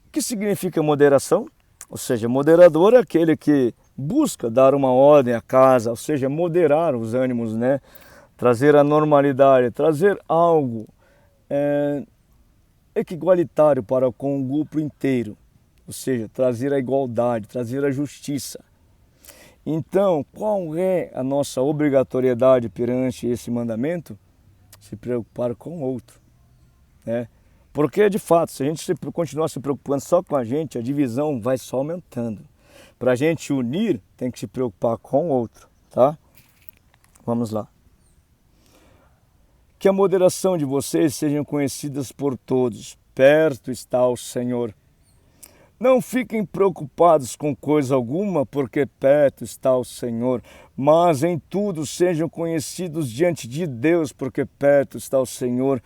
O que significa moderação? Ou seja, moderador é aquele que busca dar uma ordem à casa, ou seja, moderar os ânimos, né? Trazer a normalidade, trazer algo igualitário para com o grupo inteiro. Ou seja, trazer a igualdade, trazer a justiça. Então, qual é a nossa obrigatoriedade perante esse mandamento? Se preocupar com o outro, né? Porque, de fato, se a gente continuar se preocupando só com a divisão vai só aumentando. Para a gente unir, tem que se preocupar com o outro, tá? Vamos lá. Que a moderação de vocês sejam conhecidas por todos. Perto está o Senhor. Não fiquem preocupados com coisa alguma, porque perto está o Senhor. Mas em tudo sejam conhecidos diante de Deus, porque perto está o Senhor.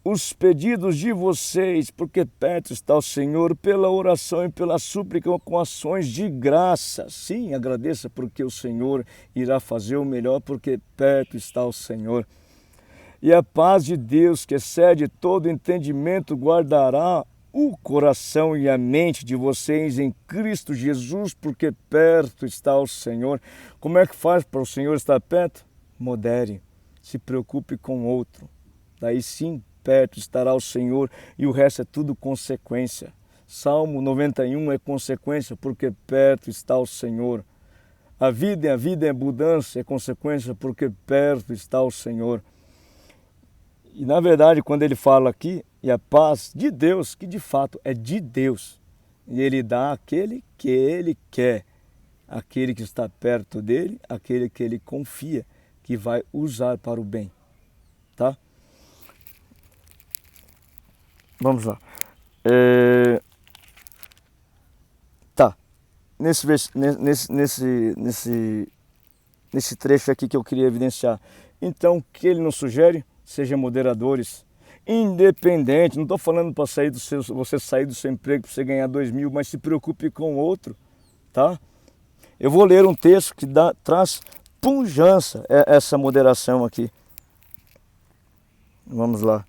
Os pedidos de vocês, porque perto está o Senhor, pela oração e pela súplica com ações de graça. Sim, agradeça, porque o Senhor irá fazer o melhor, porque perto está o Senhor. E a paz de Deus, que excede todo entendimento, guardará o coração e a mente de vocês em Cristo Jesus, porque perto está o Senhor. Como é que faz para o Senhor estar perto? Modere, se preocupe com o outro. Daí sim, perto estará o Senhor, e o resto é tudo consequência. Salmo 91 é consequência, porque perto está o Senhor. A vida em abundância é consequência, porque perto está o Senhor. E na verdade, quando ele fala aqui, e a paz de Deus, que de fato é de Deus, e ele dá àquele que ele quer, aquele que está perto dele, aquele que ele confia, que vai usar para o bem, tá? Vamos lá. Tá. Nesse trecho aqui que eu queria evidenciar. Então, o que ele nos sugere? Sejam moderadores, independente. Não estou falando para você sair do seu emprego para você ganhar 2.000, mas se preocupe com o outro, tá? Eu vou ler um texto que traz pujança essa moderação aqui. Vamos lá.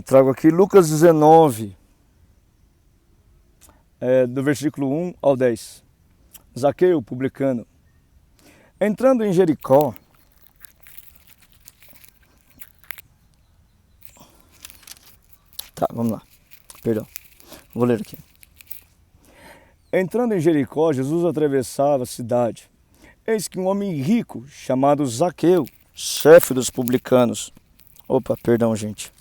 Trago aqui Lucas 19, do versículo 1 ao 10. Zaqueu, publicano. Entrando em Jericó, tá, vamos lá, perdão, vou ler aqui. Entrando em Jericó, Jesus atravessava a cidade. Eis que um homem rico, chamado Zaqueu, chefe dos publicanos. Opa, perdão, gente.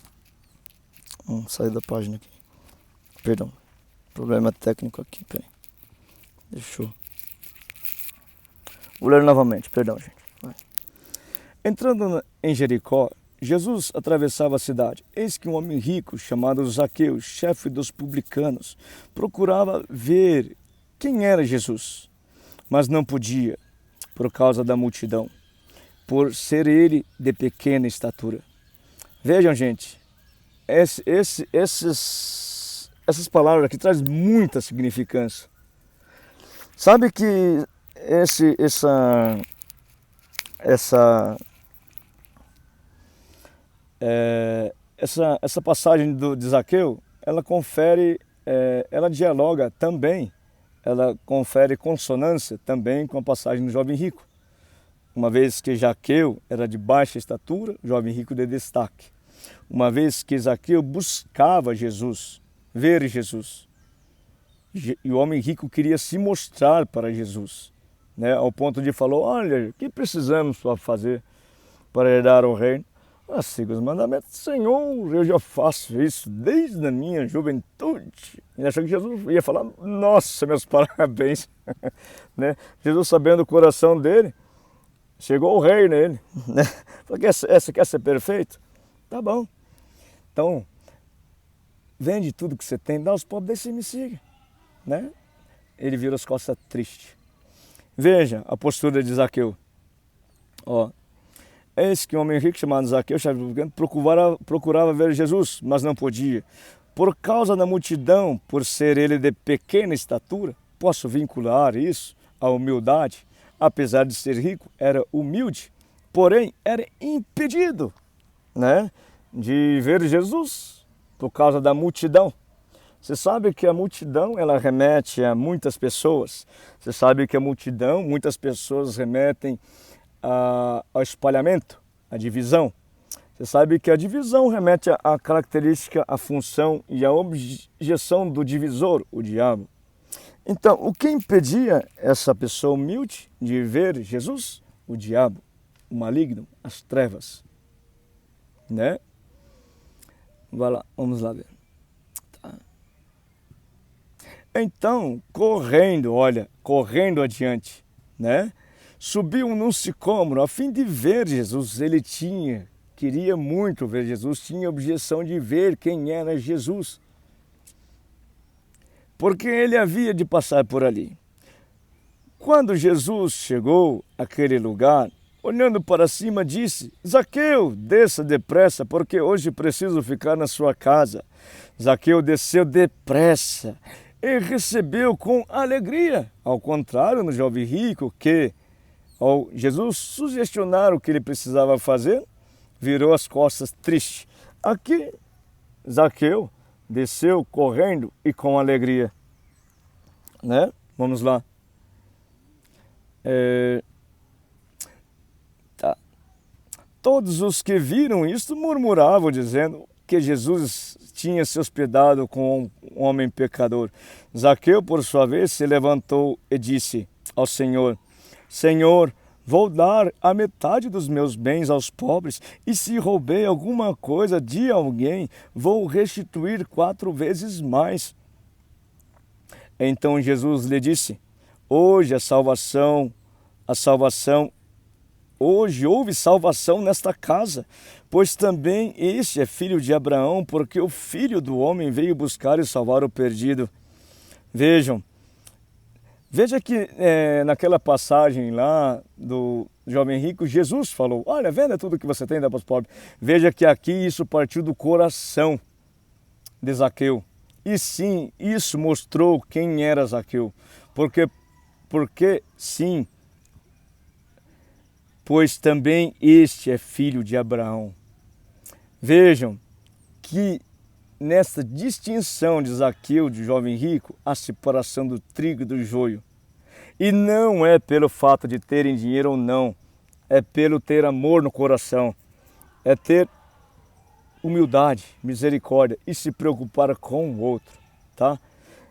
Saí da página aqui. Perdão. Problema técnico aqui, peraí. Deixa eu... Vou ler novamente, perdão, gente. Vai. Entrando em Jericó, Jesus atravessava a cidade. Eis que um homem rico, chamado Zaqueu, chefe dos publicanos, procurava ver quem era Jesus, mas não podia, por causa da multidão, por ser ele de pequena estatura. Vejam, gente, essas palavras aqui trazem muita significância. Sabe que essa passagem de Zaqueu, ela ela dialoga também, ela confere consonância também com a passagem do jovem rico. Uma vez que Zaqueu era de baixa estatura, jovem rico de destaque. Uma vez que Zaqueu buscava Jesus, ver Jesus. E o homem rico queria se mostrar para Jesus, né? Ao ponto de falar, olha, o que precisamos para fazer para herdar o reino? Siga os mandamentos. Senhor, eu já faço isso desde a minha juventude. E achou que Jesus ia falar, nossa, meus parabéns. Né? Jesus, sabendo o coração dele, Chegou o rei nele, né? Porque essa quer ser perfeito? Tá bom. Então, vende tudo que você tem, dá aos pobres, deixa e me siga, né? Ele vira as costas triste. Veja a postura de Zaqueu. Ó, eis que um homem rico chamado Zaqueu, procurava ver Jesus, mas não podia. Por causa da multidão, por ser ele de pequena estatura, posso vincular isso à humildade. Apesar de ser rico, era humilde, porém era impedido, né, de ver Jesus por causa da multidão. Você sabe que a multidão, ela remete a muitas pessoas. Você sabe que a multidão, muitas pessoas remetem ao espalhamento, à divisão. Você sabe que a divisão remete à característica, à função e à objeção do divisor, o diabo. Então, o que impedia essa pessoa humilde de ver Jesus? O diabo, o maligno, as trevas, né? Vai lá, vamos lá ver. Tá. Então, correndo adiante, né? Subiu num sicômoro a fim de ver Jesus. Ele queria muito ver Jesus, tinha objeção de ver quem era Jesus, porque ele havia de passar por ali. Quando Jesus chegou àquele lugar, olhando para cima, disse: Zaqueu, desça depressa, porque hoje preciso ficar na sua casa. Zaqueu desceu depressa e recebeu com alegria. Ao contrário, no jovem rico, que ao Jesus sugestionar o que ele precisava fazer, virou as costas triste. Aqui, Zaqueu desceu correndo e com alegria, né? Vamos lá. Tá. Todos os que viram isto murmuravam, dizendo que Jesus tinha se hospedado com um homem pecador. Zaqueu, por sua vez, se levantou e disse ao Senhor: Senhor, vou dar a metade dos meus bens aos pobres, e se roubei alguma coisa de alguém, vou restituir 4 vezes mais. Então Jesus lhe disse: hoje hoje houve salvação nesta casa, pois também este é filho de Abraão, porque o Filho do Homem veio buscar e salvar o perdido. Veja que naquela passagem lá do jovem rico, Jesus falou: olha, venda tudo que você tem e dá para os pobres. Veja que aqui isso partiu do coração de Zaqueu. E sim, isso mostrou quem era Zaqueu. Porque sim, pois também este é filho de Abraão. Vejam que nessa distinção de Zaqueu, de jovem rico, a separação do trigo e do joio. E não é pelo fato de terem dinheiro ou não, é pelo ter amor no coração, é ter humildade, misericórdia e se preocupar com o outro, tá?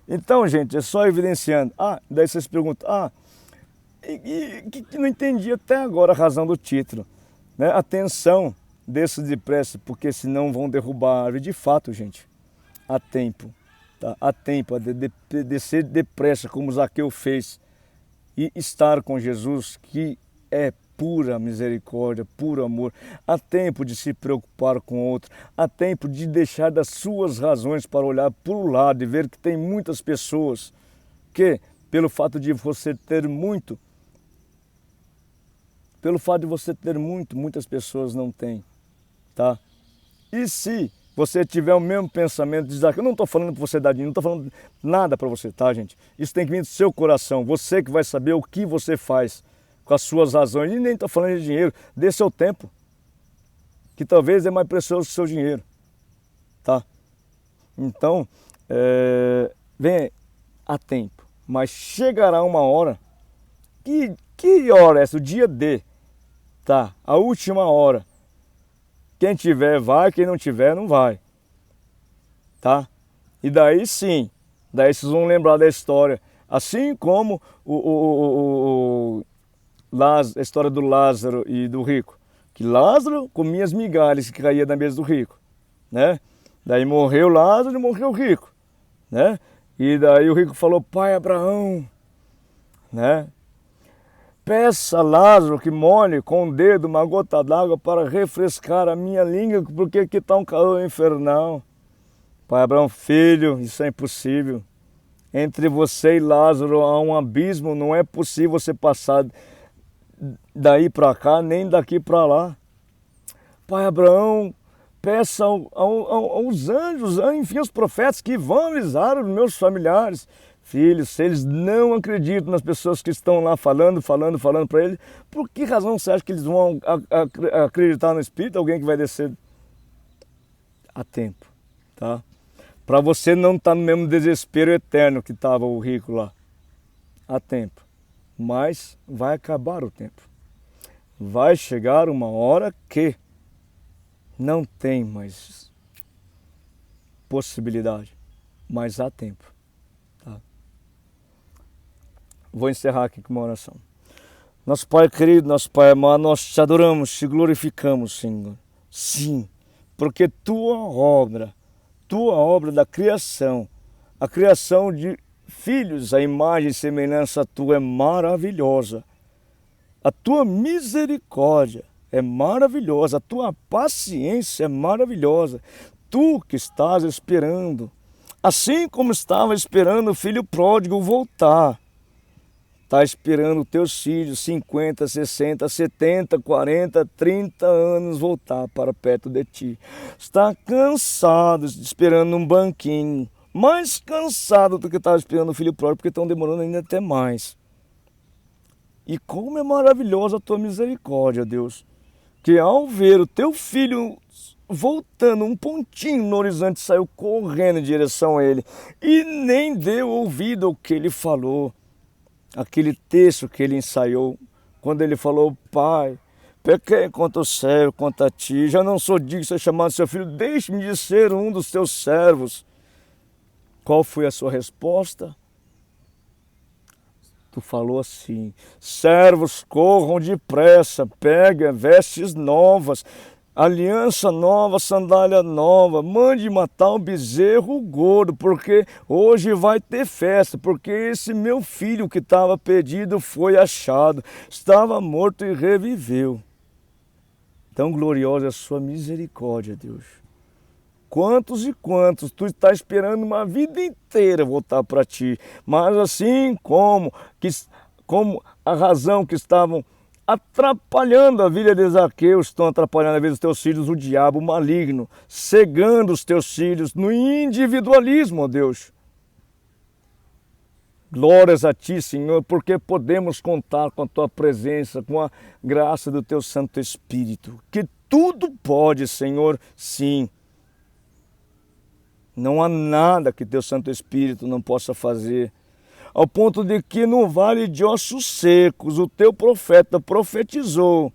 Então, gente, é só evidenciando. Daí vocês perguntam, que não entendi até agora a razão do título, né? Atenção, desça depressa, porque senão vão derrubar a árvore. De fato, gente, há tempo, tá? Há tempo de descer depressa, como Zaqueu fez, e estar com Jesus, que é pura misericórdia, puro amor. Há tempo de se preocupar com o outro, há tempo de deixar das suas razões para olhar para o lado e ver que tem muitas pessoas que, pelo fato de você ter muito, muitas pessoas não têm, tá? E se você tiver o mesmo pensamento de Zaqueu, eu não estou falando para você dar dinheiro, não estou falando nada para você, tá, gente? Isso tem que vir do seu coração, você que vai saber o que você faz com as suas razões. E nem estou falando de dinheiro, dê seu tempo, que talvez é mais precioso que o seu dinheiro, tá? Então, vem a tempo, mas chegará uma hora, que hora é essa? O dia D, tá? A última hora. Quem tiver vai, quem não tiver não vai, tá? E daí sim, daí vocês vão lembrar da história, assim como a história do Lázaro e do rico, que Lázaro comia as migalhas que caía da mesa do rico, né? Daí morreu Lázaro e morreu o rico, né? E daí o rico falou: pai Abraão, né? peça a Lázaro que molhe com o dedo uma gota d'água para refrescar a minha língua, porque aqui está um calor infernal. Pai Abraão, filho, isso é impossível. Entre você e Lázaro há um abismo, não é possível você passar daí para cá, nem daqui para lá. Pai Abraão, peça aos anjos, enfim, aos profetas que vão avisar os meus familiares. Filhos, se eles não acreditam nas pessoas que estão lá falando para eles, por que razão você acha que eles vão acreditar no Espírito? Alguém que vai descer a tempo, tá? Para você não estar no mesmo desespero eterno que estava o rico lá. Há tempo. Mas vai acabar o tempo. Vai chegar uma hora que não tem mais possibilidade. Mas há tempo. Tá? Vou encerrar aqui com uma oração. Nosso Pai querido, nosso Pai amado, nós te adoramos, te glorificamos, Senhor. Sim, porque tua obra da criação, a criação de filhos, a imagem e semelhança tua é maravilhosa. A tua misericórdia é maravilhosa, a tua paciência é maravilhosa. Tu que estás esperando, assim como estava esperando o filho pródigo voltar, está esperando teus filhos 50, 60, 70, 40, 30 anos voltar para perto de ti. Está cansado esperando um banquinho, mais cansado do que estava esperando o filho pródigo, porque estão demorando ainda até mais. E como é maravilhosa a tua misericórdia, Deus, que ao ver o teu filho voltando, um pontinho no horizonte, saiu correndo em direção a ele e nem deu ouvido ao que ele falou. Aquele texto que ele ensaiou, quando ele falou: Pai, pequei contra o céu, contra ti, já não sou digno de ser chamado seu filho, deixe-me de ser um dos teus servos. Qual foi a sua resposta? Tu falou assim: servos, corram depressa, peguem vestes novas, aliança nova, sandália nova, mande matar um bezerro gordo, porque hoje vai ter festa, porque esse meu filho que estava perdido foi achado, estava morto e reviveu. Tão gloriosa é a sua misericórdia, Deus. Quantos e quantos tu está esperando uma vida inteira voltar para ti, mas assim como a razão que estavam atrapalhando a vida de Zaqueu, estão atrapalhando a vida dos teus filhos, o diabo maligno, cegando os teus filhos no individualismo, ó Deus. Glórias a ti, Senhor, porque podemos contar com a tua presença, com a graça do teu Santo Espírito, que tudo pode, Senhor, sim. Não há nada que teu Santo Espírito não possa fazer. Ao ponto de que no vale de ossos secos o teu profeta profetizou.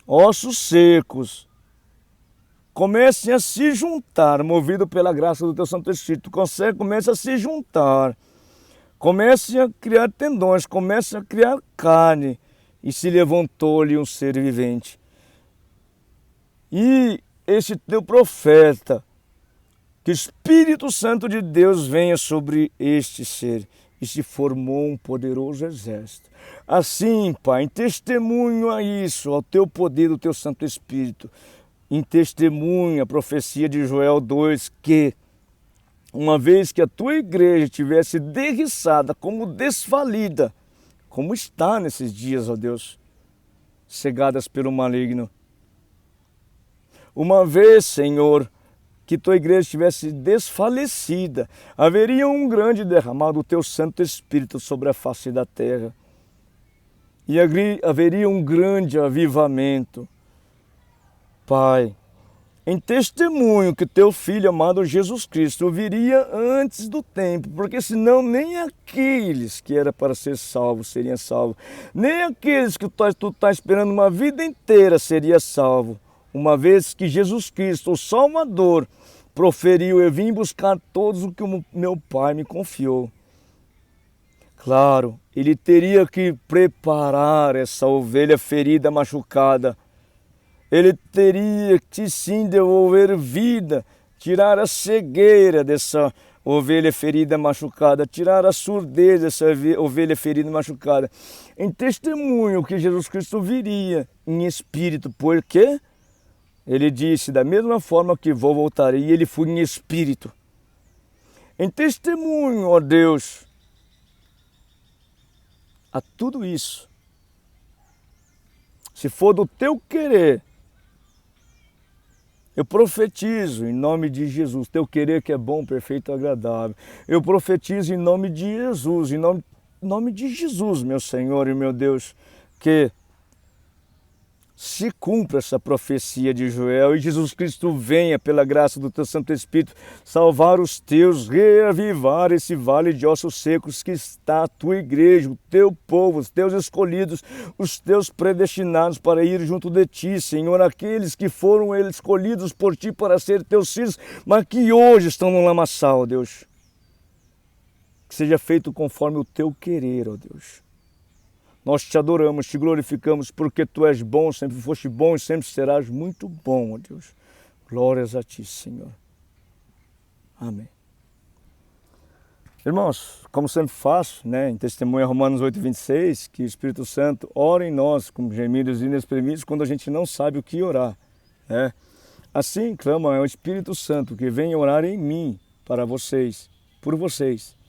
Ossos secos, comecem a se juntar, movido pela graça do teu Santo Espírito. Comece a se juntar, comece a criar tendões, comece a criar carne. E se levantou-lhe um ser vivente. E esse teu profeta, que o Espírito Santo de Deus venha sobre este ser, e se formou um poderoso exército. Assim, Pai, em testemunho a isso, ao teu poder do teu Santo Espírito, em testemunho a profecia de Joel 2, que uma vez que a tua igreja tivesse derriçada, como desfalida, como está nesses dias, ó Deus, cegadas pelo maligno. Uma vez, Senhor, que tua igreja estivesse desfalecida, haveria um grande derramado do teu Santo Espírito sobre a face da terra. E haveria um grande avivamento. Pai, em testemunho que teu Filho amado Jesus Cristo viria antes do tempo, porque senão nem aqueles que era para ser salvos seriam salvos, nem aqueles que tu está esperando uma vida inteira seria salvo. Uma vez que Jesus Cristo, o Salvador, proferiu: eu vim buscar todos o que o meu Pai me confiou. Claro, ele teria que preparar essa ovelha ferida, machucada. Ele teria que sim devolver vida, tirar a cegueira dessa ovelha ferida machucada, tirar a surdez dessa ovelha ferida machucada, em testemunho que Jesus Cristo viria em espírito, porque ele disse, da mesma forma que vou voltarei, e ele foi em espírito. Em testemunho, ó Deus, a tudo isso, se for do teu querer, eu profetizo em nome de Jesus, teu querer que é bom, perfeito e agradável. Eu profetizo em nome de Jesus, em nome de Jesus, meu Senhor e meu Deus, que se cumpra essa profecia de Joel e Jesus Cristo venha, pela graça do teu Santo Espírito, salvar os teus, reavivar esse vale de ossos secos que está a tua igreja, o teu povo, os teus escolhidos, os teus predestinados para ir junto de ti, Senhor, aqueles que foram escolhidos por ti para ser teus filhos, mas que hoje estão no lamaçal, Deus. Que seja feito conforme o teu querer, ó Deus. Nós te adoramos, te glorificamos, porque tu és bom, sempre foste bom e sempre serás muito bom, ó Deus. Glórias a ti, Senhor. Amém. Irmãos, como sempre faço, em testemunha Romanos 8:26, que o Espírito Santo ora em nós com gemidos inexprimíveis quando a gente não sabe o que orar. Assim clama é o Espírito Santo que vem orar em mim, para vocês, por vocês.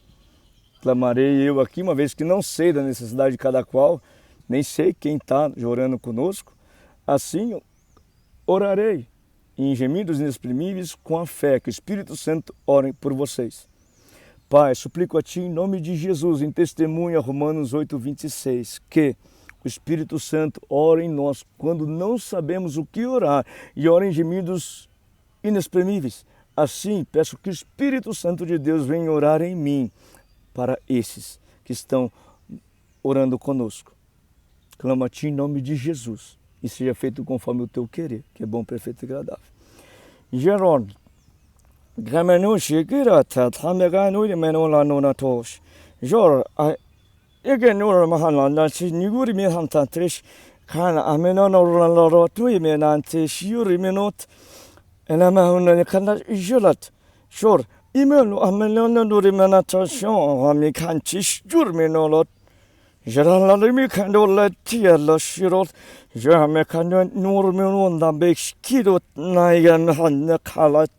Clamarei eu aqui, uma vez que não sei da necessidade de cada qual, nem sei quem está orando conosco, assim orarei em gemidos inexprimíveis com a fé que o Espírito Santo ore por vocês. Pai, suplico a Ti em nome de Jesus, em testemunha Romanos 8:26, que o Espírito Santo ore em nós quando não sabemos o que orar e ore em gemidos inexprimíveis. Assim, peço que o Espírito Santo de Deus venha orar em mim, para esses que estão orando conosco. Clamo a ti em nome de Jesus e seja feito conforme o teu querer, que é bom, perfeito e agradável. Gerard, Gamenu Shigirata, Tameganu Menola Nonatos, Jor, Egenur Mahananda, Niguri Mihantatrish, Kana Amenonor Tuimenantish, Yuriminot, and Amahuna Kana Julat, Sure. Imelo amelona durimenatacion amikantis jurminolot Jaralarimikandola tiala shirot Jamekan Nurminunda Bex Kidot Nayan Hanakalat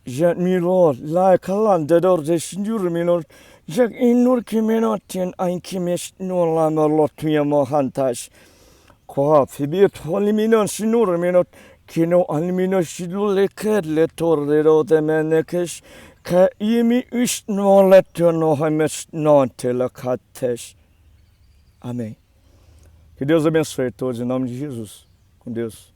Jetmilo like a landed or the Jurminot Jak inur kimenotian Ainkimesh no lamalotiamo hantash Qua Fibit Holiminon Sinurminot Kino almino shidule kedle torrero de menekesh ka imi ish no leto no hamesh non telakatesh. Amém. Que Deus abençoe todos em nome de Jesus. Com Deus.